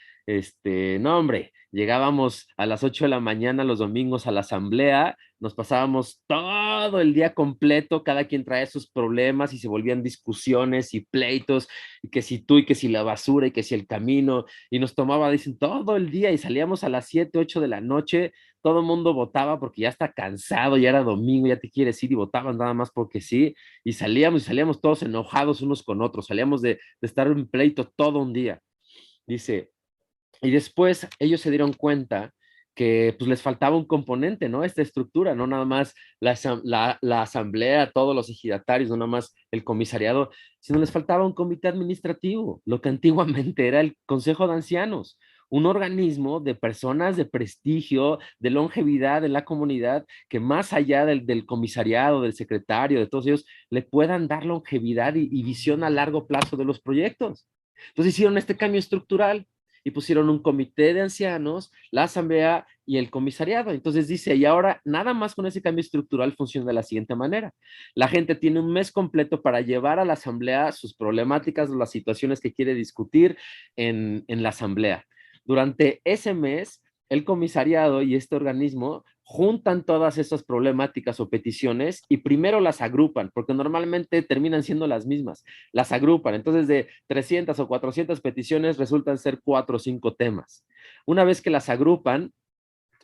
no, hombre, llegábamos a las 8 de la mañana los domingos a la asamblea, nos pasábamos todo el día completo, cada quien traía sus problemas y se volvían discusiones y pleitos, y que si tú y que si la basura y que si el camino, y nos tomaba, dicen, todo el día y salíamos a las 7, 8 de la noche, todo el mundo votaba porque ya está cansado, ya era domingo, ya te quieres ir y votaban nada más porque sí, y salíamos todos enojados unos con otros, salíamos de estar en pleito todo un día. Dice, y después ellos se dieron cuenta que pues les faltaba un componente, ¿no? Esta estructura, no nada más la asamblea, todos los ejidatarios, no nada más el comisariado, sino les faltaba un comité administrativo, lo que antiguamente era el Consejo de Ancianos, un organismo de personas de prestigio, de longevidad en la comunidad, que más allá del comisariado, del secretario, de todos ellos, le puedan dar longevidad y visión a largo plazo de los proyectos. Entonces hicieron este cambio estructural y pusieron un comité de ancianos, la asamblea y el comisariado. Entonces dice, y ahora nada más con ese cambio estructural funciona de la siguiente manera. La gente tiene un mes completo para llevar a la asamblea sus problemáticas o las situaciones que quiere discutir en la asamblea. Durante ese mes, el comisariado y este organismo juntan todas esas problemáticas o peticiones y primero las agrupan, porque normalmente terminan siendo las mismas, las agrupan. Entonces, de 300 o 400 peticiones resultan ser 4 o 5 temas. Una vez que las agrupan,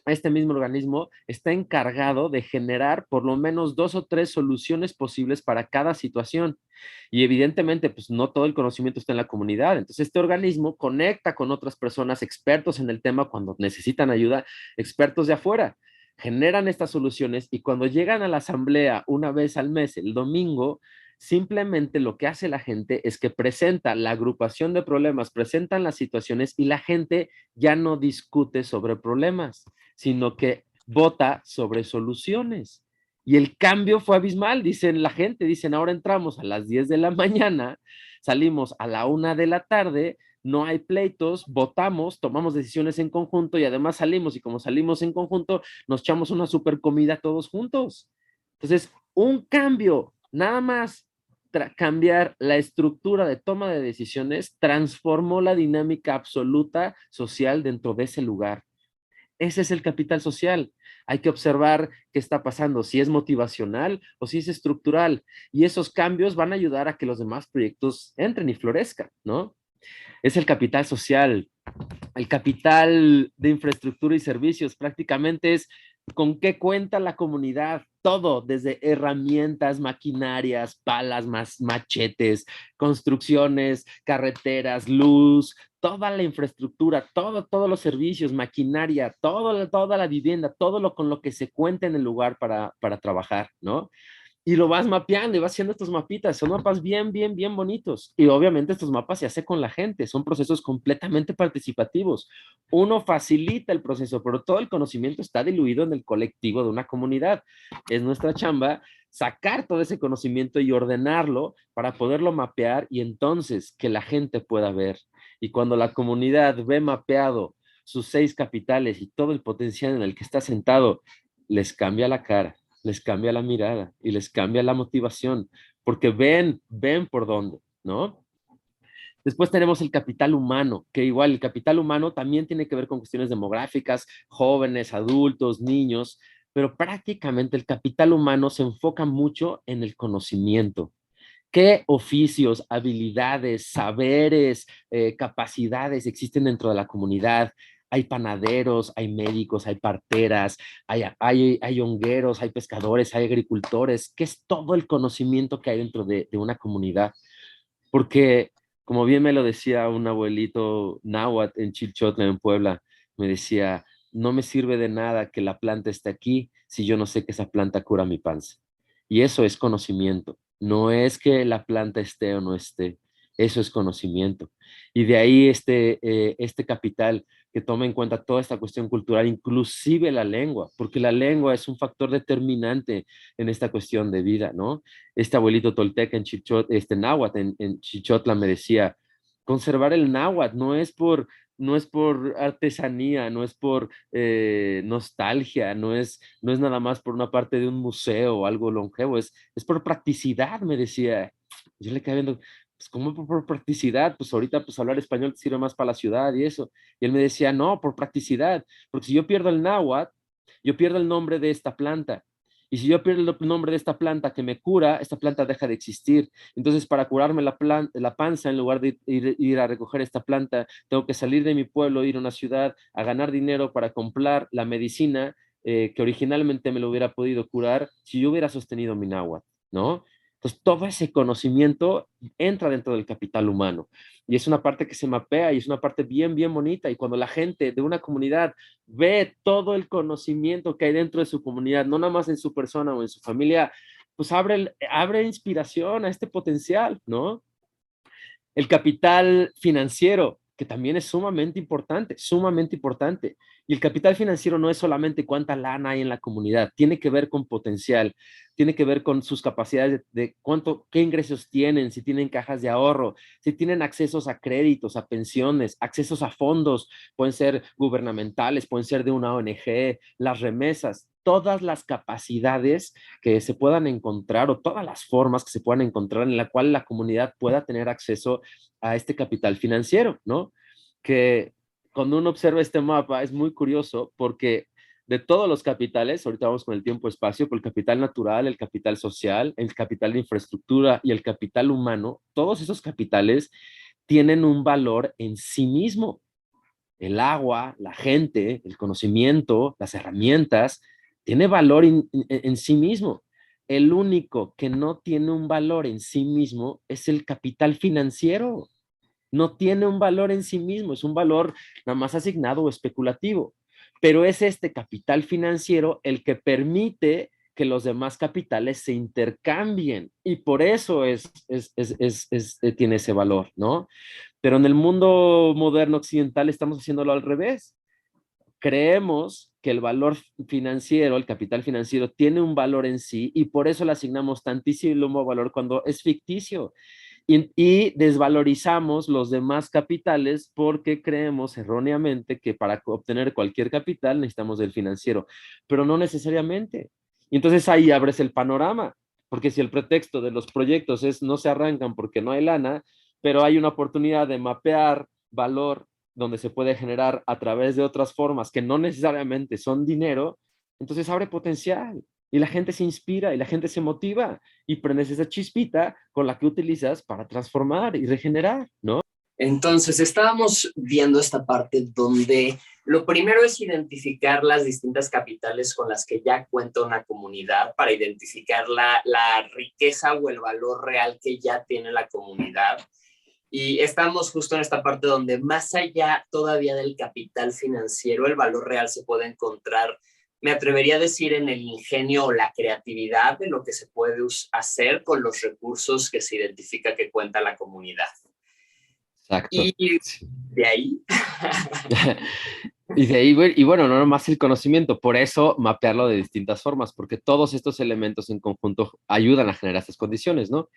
este mismo organismo está encargado de generar por lo menos 2 o 3 soluciones posibles para cada situación. Y evidentemente, pues no todo el conocimiento está en la comunidad. Entonces, este organismo conecta con otras personas expertos en el tema cuando necesitan ayuda, expertos de afuera. Generan estas soluciones y cuando llegan a la asamblea una vez al mes, el domingo, simplemente lo que hace la gente es que presenta la agrupación de problemas, presentan las situaciones y la gente ya no discute sobre problemas, sino que vota sobre soluciones. Y el cambio fue abismal, dicen la gente, dicen, ahora entramos a las 10 de la mañana, salimos a la 1 de la tarde, no hay pleitos, votamos, tomamos decisiones en conjunto y además salimos, y como salimos en conjunto, nos echamos una super comida todos juntos. Entonces, un cambio, nada más cambiar la estructura de toma de decisiones transformó la dinámica absoluta social dentro de ese lugar. Ese es el capital social. Hay que observar qué está pasando, si es motivacional o si es estructural. Y esos cambios van a ayudar a que los demás proyectos entren y florezcan, ¿no? Es el capital social. El capital de infraestructura y servicios prácticamente es con qué cuenta la comunidad. todo, desde herramientas, maquinarias, palas, machetes, construcciones, carreteras, luz, toda la infraestructura, todos los servicios, maquinaria, toda la vivienda, todo lo con lo que se cuenta en el lugar para trabajar, ¿no? Y lo vas mapeando y vas haciendo estos mapitas. Son mapas bien bonitos. Y obviamente estos mapas se hacen con la gente. Son procesos completamente participativos. Uno facilita el proceso, pero todo el conocimiento está diluido en el colectivo de una comunidad. Es nuestra chamba sacar todo ese conocimiento y ordenarlo para poderlo mapear y entonces que la gente pueda ver. Y cuando la comunidad ve mapeado sus 6 capitales y todo el potencial en el que está sentado, les cambia la cara, les cambia la mirada y les cambia la motivación, porque ven por dónde, ¿no? Después tenemos el capital humano, que igual el capital humano también tiene que ver con cuestiones demográficas, jóvenes, adultos, niños, pero prácticamente el capital humano se enfoca mucho en el conocimiento. ¿Qué oficios, habilidades, saberes, capacidades existen dentro de la comunidad? Hay panaderos, hay médicos, hay parteras, hay hongueros, hay pescadores, hay agricultores. ¿Qué es todo el conocimiento que hay dentro de una comunidad? Porque, como bien me lo decía un abuelito náhuatl en Chilchotla, en Puebla, me decía, no me sirve de nada que la planta esté aquí si yo no sé que esa planta cura mi panza. Y eso es conocimiento. No es que la planta esté o no esté. Eso es conocimiento. Y de ahí este capital que toma en cuenta toda esta cuestión cultural, inclusive la lengua, porque la lengua es un factor determinante en esta cuestión de vida, ¿no? Este abuelito tolteca en este náhuatl en Chichotla me decía, conservar el náhuatl no es por artesanía, no es por nostalgia, no es nada más por una parte de un museo o algo longevo, es por practicidad, me decía. Yo le quedé viendo, pues ¿cómo por practicidad? Pues ahorita pues hablar español te sirve más para la ciudad y eso. Y él me decía, no, por practicidad, porque si yo pierdo el náhuatl, yo pierdo el nombre de esta planta. Y si yo pierdo el nombre de esta planta que me cura, esta planta deja de existir. Entonces, para curarme la panza, en lugar de ir a recoger esta planta, tengo que salir de mi pueblo, ir a una ciudad, a ganar dinero para comprar la medicina que originalmente me lo hubiera podido curar si yo hubiera sostenido mi náhuatl, ¿no? Entonces, todo ese conocimiento entra dentro del capital humano. Y es una parte que se mapea y es una parte bien bonita. Y cuando la gente de una comunidad ve todo el conocimiento que hay dentro de su comunidad, no nada más en su persona o en su familia, pues abre inspiración a este potencial, ¿no? El capital financiero, que también es sumamente importante, sumamente importante. Y el capital financiero no es solamente cuánta lana hay en la comunidad, tiene que ver con potencial, tiene que ver con sus capacidades de cuánto, qué ingresos tienen, si tienen cajas de ahorro, si tienen accesos a créditos, a pensiones, accesos a fondos, pueden ser gubernamentales, pueden ser de una ONG, las remesas, todas las capacidades que se puedan encontrar o todas las formas que se puedan encontrar en la cual la comunidad pueda tener acceso a este capital financiero, ¿no? Que cuando uno observa este mapa es muy curioso porque de todos los capitales, ahorita vamos con el tiempo-espacio, por el capital natural, el capital social, el capital de infraestructura y el capital humano, todos esos capitales tienen un valor en sí mismo. El agua, la gente, el conocimiento, las herramientas, tiene valor en sí mismo. El único que no tiene un valor en sí mismo es el capital financiero. No tiene un valor en sí mismo, es un valor nada más asignado o especulativo. Pero es este capital financiero el que permite que los demás capitales se intercambien y por eso tiene ese valor, ¿no? Pero en el mundo moderno occidental estamos haciéndolo al revés. Creemos que el valor financiero, el capital financiero, tiene un valor en sí y por eso le asignamos tantísimo valor cuando es ficticio. Y desvalorizamos los demás capitales porque creemos erróneamente que para obtener cualquier capital necesitamos del financiero, pero no necesariamente. Y entonces ahí abres el panorama, porque si el pretexto de los proyectos es no se arrancan porque no hay lana, pero hay una oportunidad de mapear valor donde se puede generar a través de otras formas que no necesariamente son dinero, entonces abre potencial y la gente se inspira y la gente se motiva y prendes esa chispita con la que utilizas para transformar y regenerar, ¿no? Entonces, estábamos viendo esta parte donde lo primero es identificar las distintas capitales con las que ya cuenta una comunidad para identificar la riqueza o el valor real que ya tiene la comunidad. Y estamos justo en esta parte donde más allá todavía del capital financiero, el valor real se puede encontrar, me atrevería a decir, en el ingenio o la creatividad de lo que se puede hacer con los recursos que se identifica que cuenta la comunidad. Exacto. Y Sí. de ahí Y de ahí, y bueno, no nomás el conocimiento, por eso mapearlo de distintas formas, porque todos estos elementos en conjunto ayudan a generar estas condiciones, ¿no?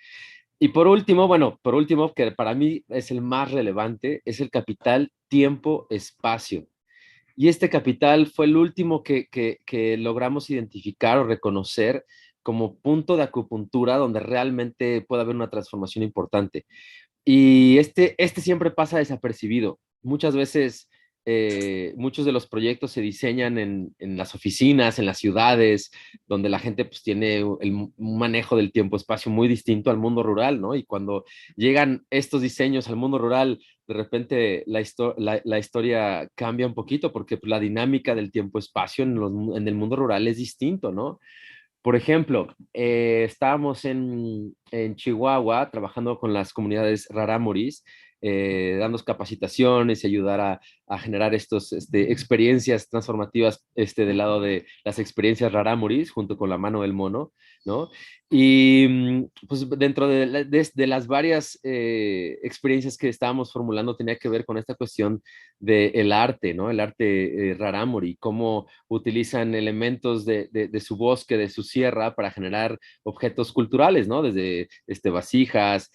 Y por último, bueno, por último, que para mí es el más relevante, es el capital tiempo-espacio. Y este capital fue el último que logramos identificar o reconocer como punto de acupuntura donde realmente puede haber una transformación importante. Y este siempre pasa desapercibido. Muchas veces, muchos de los proyectos se diseñan en las oficinas, en las ciudades, donde la gente pues, tiene un manejo del tiempo-espacio muy distinto al mundo rural, ¿no? Y cuando llegan estos diseños al mundo rural, de repente la historia cambia un poquito porque pues, la dinámica del tiempo-espacio en el mundo rural es distinto, ¿no? Por ejemplo, estábamos en Chihuahua trabajando con las comunidades rarámuris, dando capacitaciones y ayudar a generar estos experiencias transformativas del lado de las experiencias rarámuris junto con la mano del mono, ¿no? Y pues dentro de las varias experiencias que estábamos formulando tenía que ver con esta cuestión del arte, ¿no? El arte rarámuri, cómo utilizan elementos de su bosque, de su sierra, para generar objetos culturales, ¿no? Desde vasijas,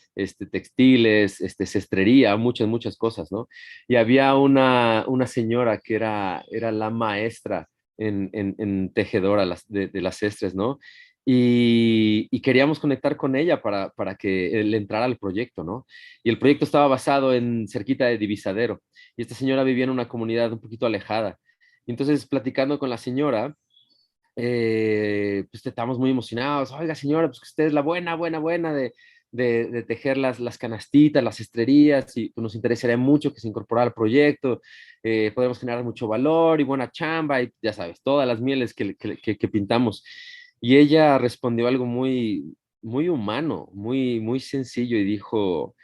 textiles, cestrería, muchas, muchas cosas, ¿no? Y había una señora que era la maestra en tejedora de las cestres, ¿no? Y queríamos conectar con ella para que él entrara al proyecto, ¿no? Y el proyecto estaba basado en cerquita de Divisadero. Y esta señora vivía en una comunidad un poquito alejada. Y entonces, platicando con la señora, pues estábamos muy emocionados. Oiga, señora, pues que usted es la buena, buena, buena de tejer las canastitas, las estrerías, y pues, nos interesaría mucho que se incorporara al proyecto. Podemos generar mucho valor y buena chamba, y ya sabes, todas las mieles que pintamos. Y ella respondió algo muy, muy humano, muy, muy sencillo, y dijo,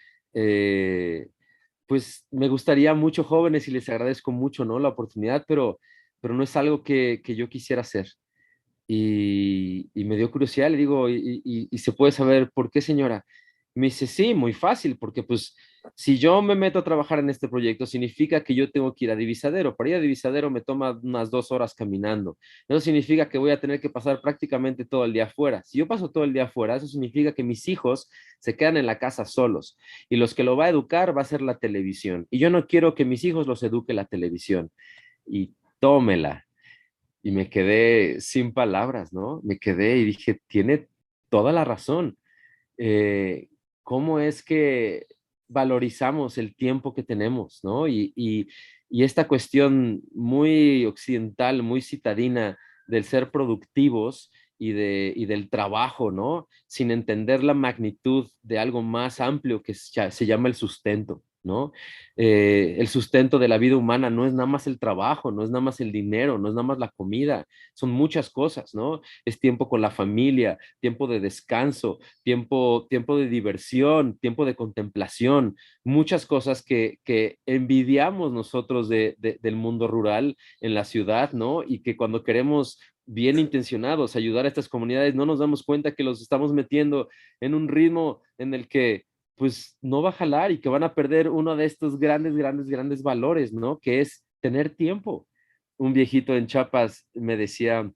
pues me gustaría mucho, jóvenes, y les agradezco mucho, ¿no? La oportunidad, pero no es algo que yo quisiera hacer. Y me dio curiosidad, le digo, ¿y se puede saber por qué, señora? Me dice, sí, muy fácil, porque pues si yo me meto a trabajar en este proyecto, significa que yo tengo que ir a Divisadero. Para ir a Divisadero me toma unas 2 horas caminando. Eso significa que voy a tener que pasar prácticamente todo el día afuera. Si yo paso todo el día afuera, eso significa que mis hijos se quedan en la casa solos, y los que lo va a educar va a ser la televisión. Y yo no quiero que mis hijos los eduque la televisión. Y tómela. Y me quedé sin palabras, ¿no? Me quedé y dije, tiene toda la razón. Eh, ¿Cómo es que valorizamos el tiempo que tenemos, ¿no? Y esta cuestión muy occidental, muy citadina del ser productivos y del trabajo, ¿no? Sin entender la magnitud de algo más amplio que se llama el sustento, ¿no? El sustento de la vida humana no es nada más el trabajo, no es nada más el dinero, no es nada más la comida, son muchas cosas, ¿no? Es tiempo con la familia, tiempo de descanso, tiempo de diversión, tiempo de contemplación, muchas cosas que envidiamos nosotros del mundo rural en la ciudad, ¿no? Y que cuando queremos bien intencionados ayudar a estas comunidades, no nos damos cuenta que los estamos metiendo en un ritmo en el que pues no va a jalar, y que van a perder uno de estos grandes, grandes, grandes valores, ¿no? Que es tener tiempo. Un viejito en Chiapas me decía,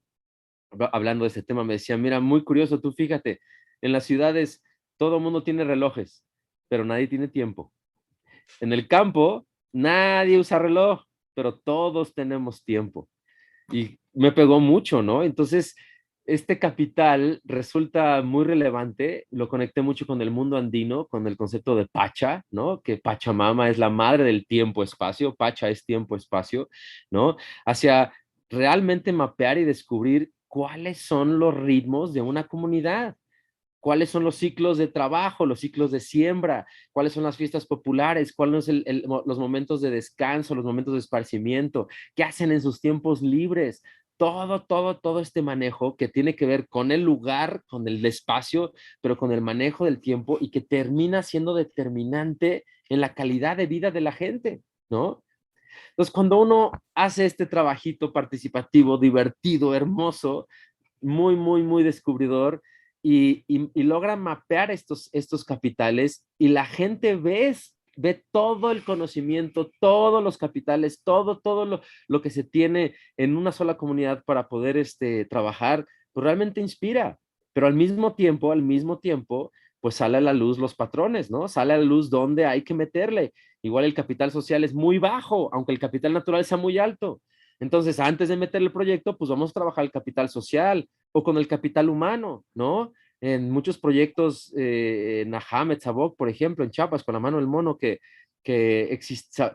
hablando de este tema, me decía, mira, muy curioso, tú fíjate, en las ciudades todo el mundo tiene relojes, pero nadie tiene tiempo. En el campo nadie usa reloj, pero todos tenemos tiempo. Y me pegó mucho, ¿no? Entonces, este capital resulta muy relevante, lo conecté mucho con el mundo andino, con el concepto de Pacha, ¿no? Que Pachamama es la madre del tiempo-espacio, Pacha es tiempo-espacio, ¿no? Hacia realmente mapear y descubrir cuáles son los ritmos de una comunidad. cuáles son los ciclos de trabajo, los ciclos de siembra, cuáles son las fiestas populares, cuáles son los momentos de descanso, los momentos de esparcimiento, qué hacen en sus tiempos libres. Todo este manejo que tiene que ver con el lugar, con el espacio, pero con el manejo del tiempo y que termina siendo determinante en la calidad de vida de la gente, ¿no? Entonces, cuando uno hace este trabajito participativo, divertido, hermoso, muy descubridor y logra mapear estos capitales y la gente ve todo el conocimiento, todos los capitales, todo lo que se tiene en una sola comunidad para poder trabajar, pues realmente inspira, pero al mismo tiempo, pues sale a la luz los patrones, ¿no? Sale a la luz dónde hay que meterle. Igual el capital social es muy bajo, aunque el capital natural sea muy alto. Entonces, antes de meter el proyecto, pues vamos a trabajar el capital social o con el capital humano, ¿no? En muchos proyectos, en Ajá, Metzabok, por ejemplo, en Chiapas, con la mano del mono,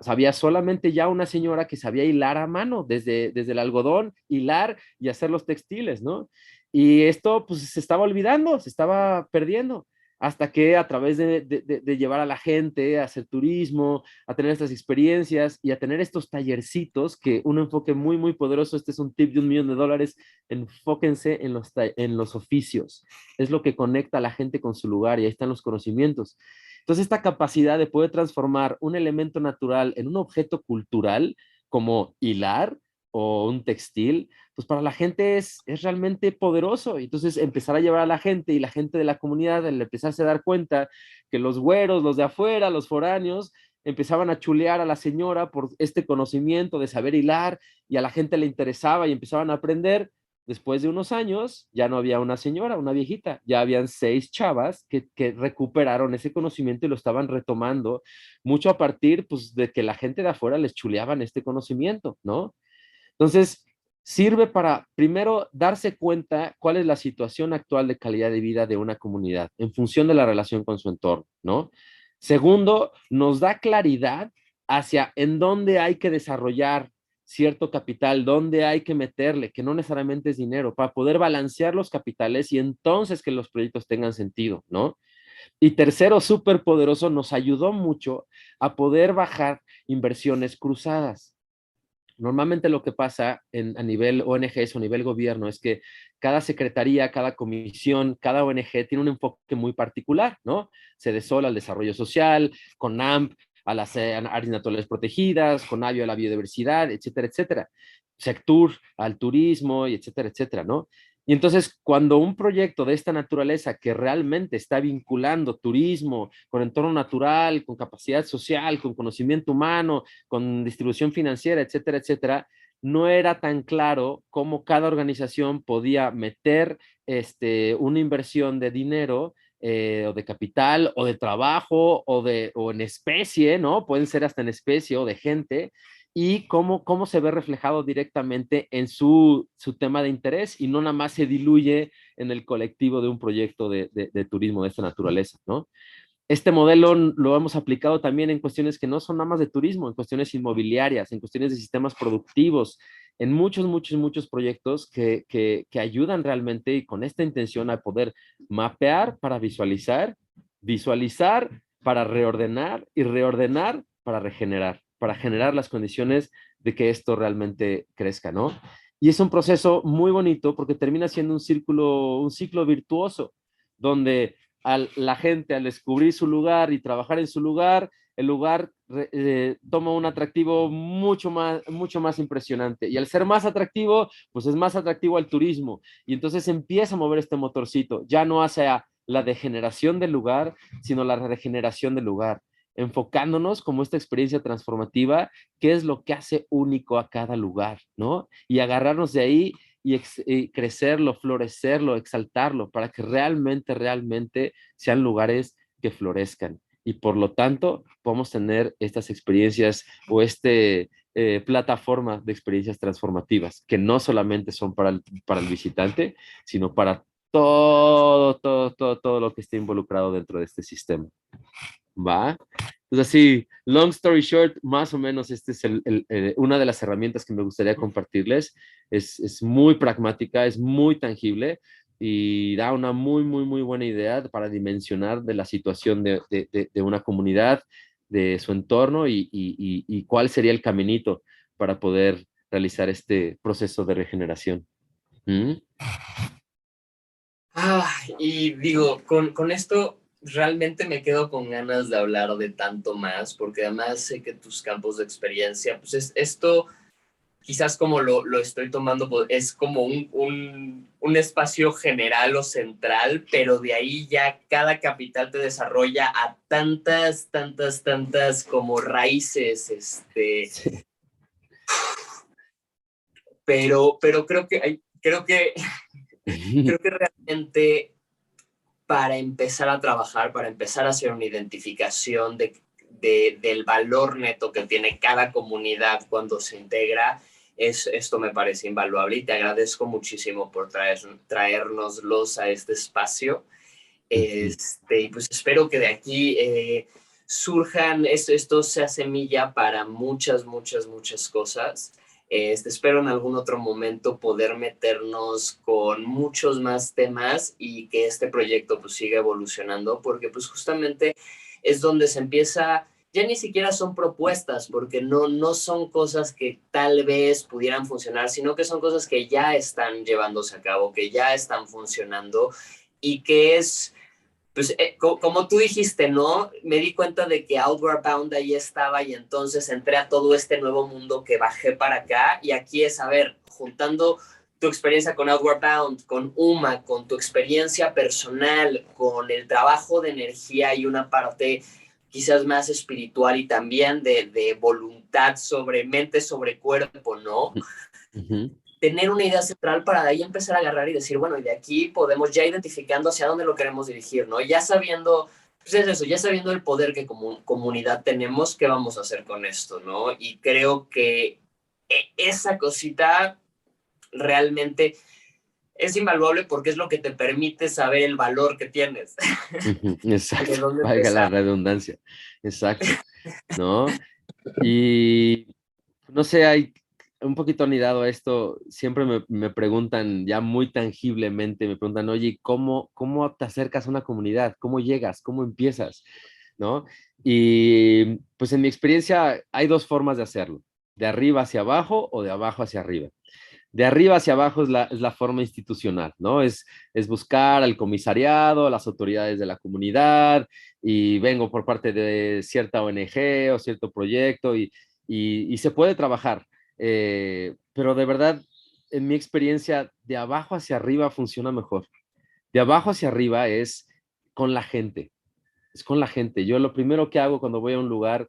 sabía solamente ya una señora que sabía hilar a mano, desde el algodón, hilar y hacer los textiles, ¿no? Y esto, pues, se estaba olvidando, se estaba perdiendo hasta que a través de llevar a la gente a hacer turismo, a tener estas experiencias y a tener estos tallercitos, que un enfoque muy poderoso, este es un tip de $1,000,000, enfóquense en los oficios, es lo que conecta a la gente con su lugar y ahí están los conocimientos. Entonces, esta capacidad de poder transformar un elemento natural en un objeto cultural, como hilar o un textil, pues para la gente es realmente poderoso. Entonces, empezar a llevar a la gente y la gente de la comunidad, al empezarse a dar cuenta que los güeros, los de afuera, los foráneos, empezaban a chulear a la señora por este conocimiento de saber hilar y a la gente le interesaba y empezaban a aprender. Después de unos años, ya no había una señora, una viejita, ya habían 6 chavas que recuperaron ese conocimiento y lo estaban retomando, mucho a partir, pues, de que la gente de afuera les chuleaban este conocimiento, ¿no? Entonces, sirve para, primero, darse cuenta cuál es la situación actual de calidad de vida de una comunidad en función de la relación con su entorno, ¿no? Segundo, nos da claridad hacia en dónde hay que desarrollar cierto capital, dónde hay que meterle, que no necesariamente es dinero, para poder balancear los capitales y entonces que los proyectos tengan sentido, ¿no? Y tercero, súper poderoso, nos ayudó mucho a poder bajar inversiones cruzadas. Normalmente lo que pasa a nivel ONGs o a nivel gobierno es que cada secretaría, cada comisión, cada ONG tiene un enfoque muy particular, ¿no? Sedesol al desarrollo social, CONAMP a las áreas naturales protegidas, CONAVIO a la biodiversidad, etcétera, etcétera. Sectur al turismo, y etcétera, ¿no? Y entonces, cuando un proyecto de esta naturaleza que realmente está vinculando turismo con entorno natural, con capacidad social, con conocimiento humano, con distribución financiera, etcétera, no era tan claro cómo cada organización podía meter una inversión de dinero, o de capital, o de trabajo, o en especie, ¿no? Pueden ser hasta en especie o de gente, y cómo se ve reflejado directamente en su tema de interés y no nada más se diluye en el colectivo de un proyecto de turismo de esta naturaleza, ¿no? Este modelo lo hemos aplicado también en cuestiones que no son nada más de turismo, en cuestiones inmobiliarias, en cuestiones de sistemas productivos, en muchos proyectos que ayudan realmente y con esta intención a poder mapear para visualizar, visualizar para reordenar y reordenar para generar las condiciones de que esto realmente crezca, ¿no? Y es un proceso muy bonito porque termina siendo un ciclo virtuoso, donde la gente al descubrir su lugar y trabajar en su lugar, el lugar toma un atractivo mucho más impresionante. Y al ser más atractivo, pues es más atractivo al turismo. Y entonces empieza a mover este motorcito, ya no hacia la degeneración del lugar, sino la regeneración del lugar, enfocándonos como esta experiencia transformativa, qué es lo que hace único a cada lugar, ¿no? Y agarrarnos de ahí y crecerlo, florecerlo, exaltarlo, para que realmente sean lugares que florezcan. Y por lo tanto, podemos tener estas experiencias o plataforma de experiencias transformativas, que no solamente son para el visitante, sino para todo lo que esté involucrado dentro de este sistema. ¿Va? Entonces, así, long story short, más o menos este es una de las herramientas que me gustaría compartirles. Es muy pragmática, es muy tangible, y da una muy, muy, muy buena idea para dimensionar de la situación de una comunidad, de su entorno y cuál sería el caminito para poder realizar este proceso de regeneración. ¿Mm? Ah, y digo, con esto realmente me quedo con ganas de hablar de tanto más, porque además sé que tus campos de experiencia, pues esto quizás como lo estoy tomando, pues, es como un espacio general o central, pero de ahí ya cada capital te desarrolla a tantas, tantas, tantas como raíces, Sí. pero creo que realmente para empezar a trabajar, para empezar a hacer una identificación del valor neto que tiene cada comunidad cuando se integra, esto me parece invaluable y te agradezco muchísimo por traernoslos a este espacio. Y pues espero que de aquí surjan, esto sea semilla para muchas, muchas, muchas cosas. Espero en algún otro momento poder meternos con muchos más temas y que este proyecto pues siga evolucionando, porque pues justamente es donde se empieza, ya ni siquiera son propuestas, porque no son cosas que tal vez pudieran funcionar, sino que son cosas que ya están llevándose a cabo, que ya están funcionando y que es pues como tú dijiste, ¿no? Me di cuenta de que Outward Bound ahí estaba y entonces entré a todo este nuevo mundo que bajé para acá y aquí es, a ver, juntando tu experiencia con Outward Bound, con UMA, con tu experiencia personal, con el trabajo de energía y una parte quizás más espiritual y también de voluntad sobre mente, sobre cuerpo, ¿no? Ujú. Tener una idea central para de ahí empezar a agarrar y decir, bueno, y de aquí podemos ya identificando hacia dónde lo queremos dirigir, ¿no? Ya sabiendo, pues es eso, ya sabiendo el poder que como comunidad tenemos, ¿qué vamos a hacer con esto, no? Y creo que esa cosita realmente es invaluable porque es lo que te permite saber el valor que tienes Ujú, y de exacto, dónde valga la empezar. redundancia, exacto, ¿no? Y no sé, hay un poquito anidado a esto, siempre me preguntan ya muy tangiblemente, me preguntan, oye, ¿cómo te acercas a una comunidad? ¿Cómo llegas? ¿Cómo empiezas? ¿No? Y pues en mi experiencia hay dos formas de hacerlo, de arriba hacia abajo o de abajo hacia arriba. De arriba hacia abajo es la forma institucional, ¿no? Es buscar al comisariado, a las autoridades de la comunidad, y vengo por parte de cierta ONG o cierto proyecto, y se puede trabajar. Pero de verdad, en mi experiencia, de abajo hacia arriba funciona mejor. De abajo hacia arriba con la gente, es con la gente. Yo lo primero que hago cuando voy a un lugar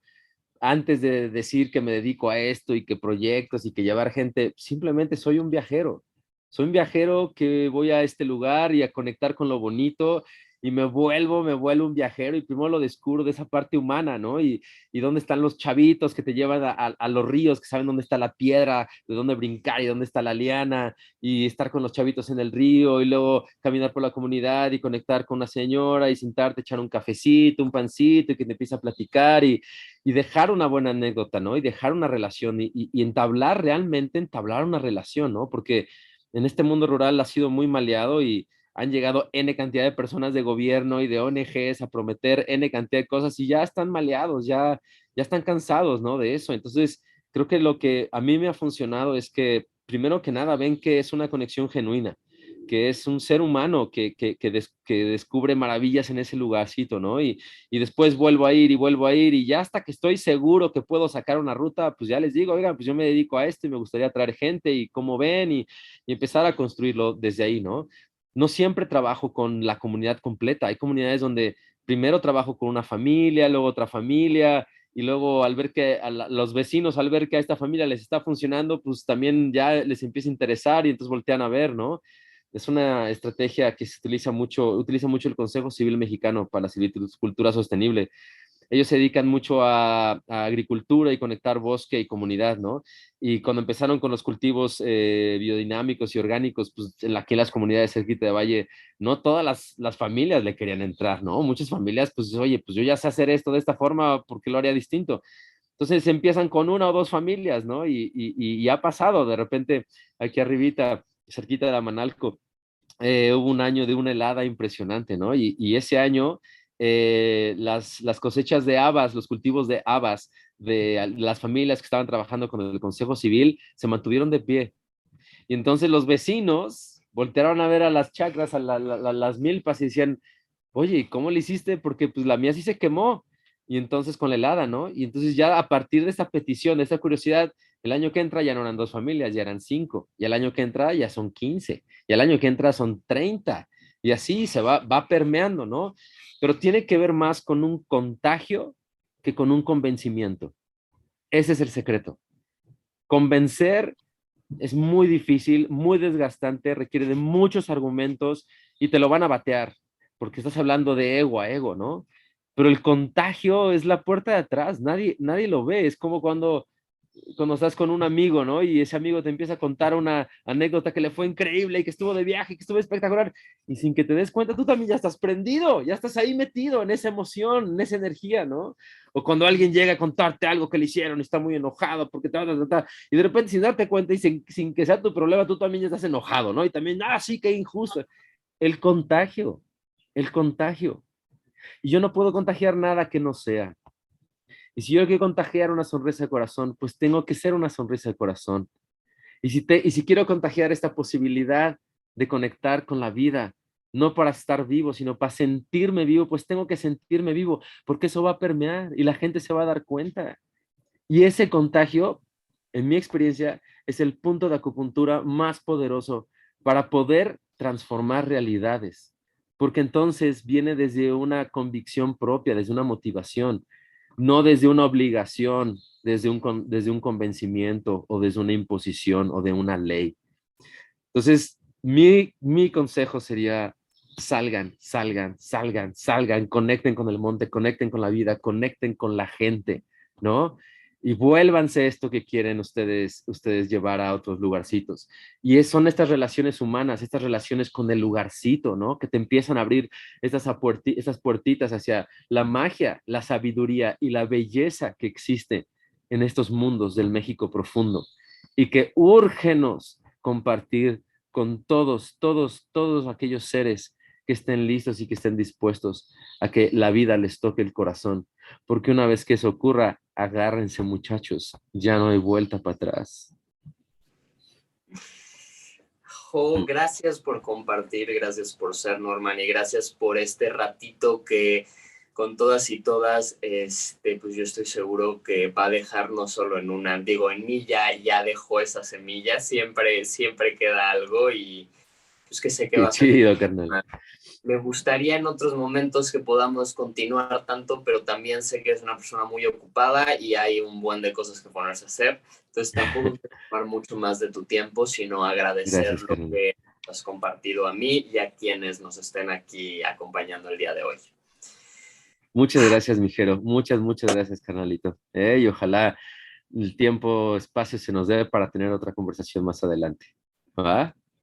antes de decir que me dedico a esto y que proyectos y que llevar gente, simplemente soy un viajero. Soy un viajero que voy a este lugar y a conectar con lo bonito y me vuelvo un viajero y primero lo descubro de esa parte humana, ¿no? Y dónde están los chavitos que te llevan a los ríos, que saben dónde está la piedra, de dónde brincar y dónde está la liana, y estar con los chavitos en el río y luego caminar por la comunidad y conectar con una señora y sentarte, echar un cafecito, un pancito y que te empiece a platicar y dejar una buena anécdota, ¿no? Y dejar una relación y entablar realmente, entablar una relación, ¿no? Porque en este mundo rural ha sido muy maleado y han llegado N cantidad de personas de gobierno y de ONGs a prometer N cantidad de cosas y ya están maleados, ya están cansados, ¿no? De eso. Entonces, creo que lo que a mí me ha funcionado es que, primero que nada, ven que es una conexión genuina, que es un ser humano que descubre maravillas en ese lugarcito, ¿no? Y después vuelvo a ir y vuelvo a ir y ya hasta que estoy seguro que puedo sacar una ruta, pues ya les digo, oigan, pues yo me dedico a esto y me gustaría traer gente y cómo ven y empezar a construirlo desde ahí, ¿no? No siempre trabajo con la comunidad completa, hay comunidades donde primero trabajo con una familia, luego otra familia, y luego al ver que los vecinos, al ver que a esta familia les está funcionando, pues también ya les empieza a interesar y entonces voltean a ver, ¿no? Es una estrategia que se utiliza mucho el Consejo Civil Mexicano para la silvicultura sostenible. Ellos se dedican mucho a agricultura y conectar bosque y comunidad, ¿no? Y cuando empezaron con los cultivos biodinámicos y orgánicos, pues en aquí las comunidades cerquita de Valle, no todas las familias le querían entrar, ¿no? Muchas familias, pues, oye, pues yo ya sé hacer esto de esta forma, ¿por qué lo haría distinto? Entonces empiezan con una o dos familias, ¿no? Y ha pasado de repente aquí arribita, cerquita de Amanalco, hubo un año de una helada impresionante, ¿no? Y ese año las cosechas de habas, los cultivos de habas de las familias que estaban trabajando con el Consejo Civil se mantuvieron de pie. Y entonces los vecinos voltearon a ver a las chacras, a las milpas y decían, oye, ¿cómo le hiciste? Porque pues la mía sí se quemó. Y entonces con la helada, ¿no? Y entonces ya a partir de esta petición, de esta curiosidad, el año que entra ya no eran 2 familias, ya eran 5. Y el año que entra ya son 15. Y el año que entra son 30. Y así se va permeando, ¿no? Pero tiene que ver más con un contagio que con un convencimiento. Ese es el secreto. Convencer es muy difícil, muy desgastante, requiere de muchos argumentos y te lo van a batear, porque estás hablando de ego a ego, ¿no? Pero el contagio es la puerta de atrás, nadie lo ve, es como cuando estás con un amigo, ¿no? Y ese amigo te empieza a contar una anécdota que le fue increíble y que estuvo de viaje, que estuvo espectacular, y sin que te des cuenta, tú también ya estás prendido, ya estás ahí metido en esa emoción, en esa energía, ¿no? O cuando alguien llega a contarte algo que le hicieron y está muy enojado porque y de repente sin darte cuenta y sin que sea tu problema, tú también ya estás enojado, ¿no? Y también, sí, qué injusto. El contagio, el contagio. Y yo no puedo contagiar nada que no sea. Y si yo quiero contagiar una sonrisa de corazón, pues tengo que ser una sonrisa de corazón. Y si quiero contagiar esta posibilidad de conectar con la vida, no para estar vivo, sino para sentirme vivo, pues tengo que sentirme vivo, porque eso va a permear y la gente se va a dar cuenta. Y ese contagio, en mi experiencia, es el punto de acupuntura más poderoso para poder transformar realidades, porque entonces viene desde una convicción propia, desde una motivación, no desde una obligación, desde un convencimiento o desde una imposición o de una ley. Entonces, mi consejo sería, salgan, salgan, salgan, salgan, conecten con el monte, conecten con la vida, conecten con la gente, ¿no? Y vuélvanse esto que quieren ustedes llevar a otros lugarcitos. Son estas relaciones humanas, estas relaciones con el lugarcito, ¿no? Que te empiezan a abrir estas puertitas hacia la magia, la sabiduría y la belleza que existe en estos mundos del México profundo. Y que úrgenos compartir con todos aquellos seres que estén listos y que estén dispuestos a que la vida les toque el corazón. Porque una vez que eso ocurra, agárrense muchachos, ya no hay vuelta para atrás. Jo, gracias por compartir, gracias por ser, Norman, y gracias por este ratito que con todas y todas, pues yo estoy seguro que va a dejar no solo en una, digo, en mí ya dejó esa semilla, siempre queda algo y pues que sé que Qué va a ser. chido, carnal. Me gustaría en otros momentos que podamos continuar tanto, pero también sé que es una persona muy ocupada y hay un buen de cosas que ponerse a hacer. Entonces tampoco quiero tomar mucho más de tu tiempo, sino agradecer Gracias, lo carnal. que has compartido a mí y a quienes nos estén aquí acompañando el día de hoy. Muchas gracias, mijero. Muchas gracias, carnalito. Y ojalá el tiempo, espacio se nos dé para tener otra conversación más adelante. ¿Va?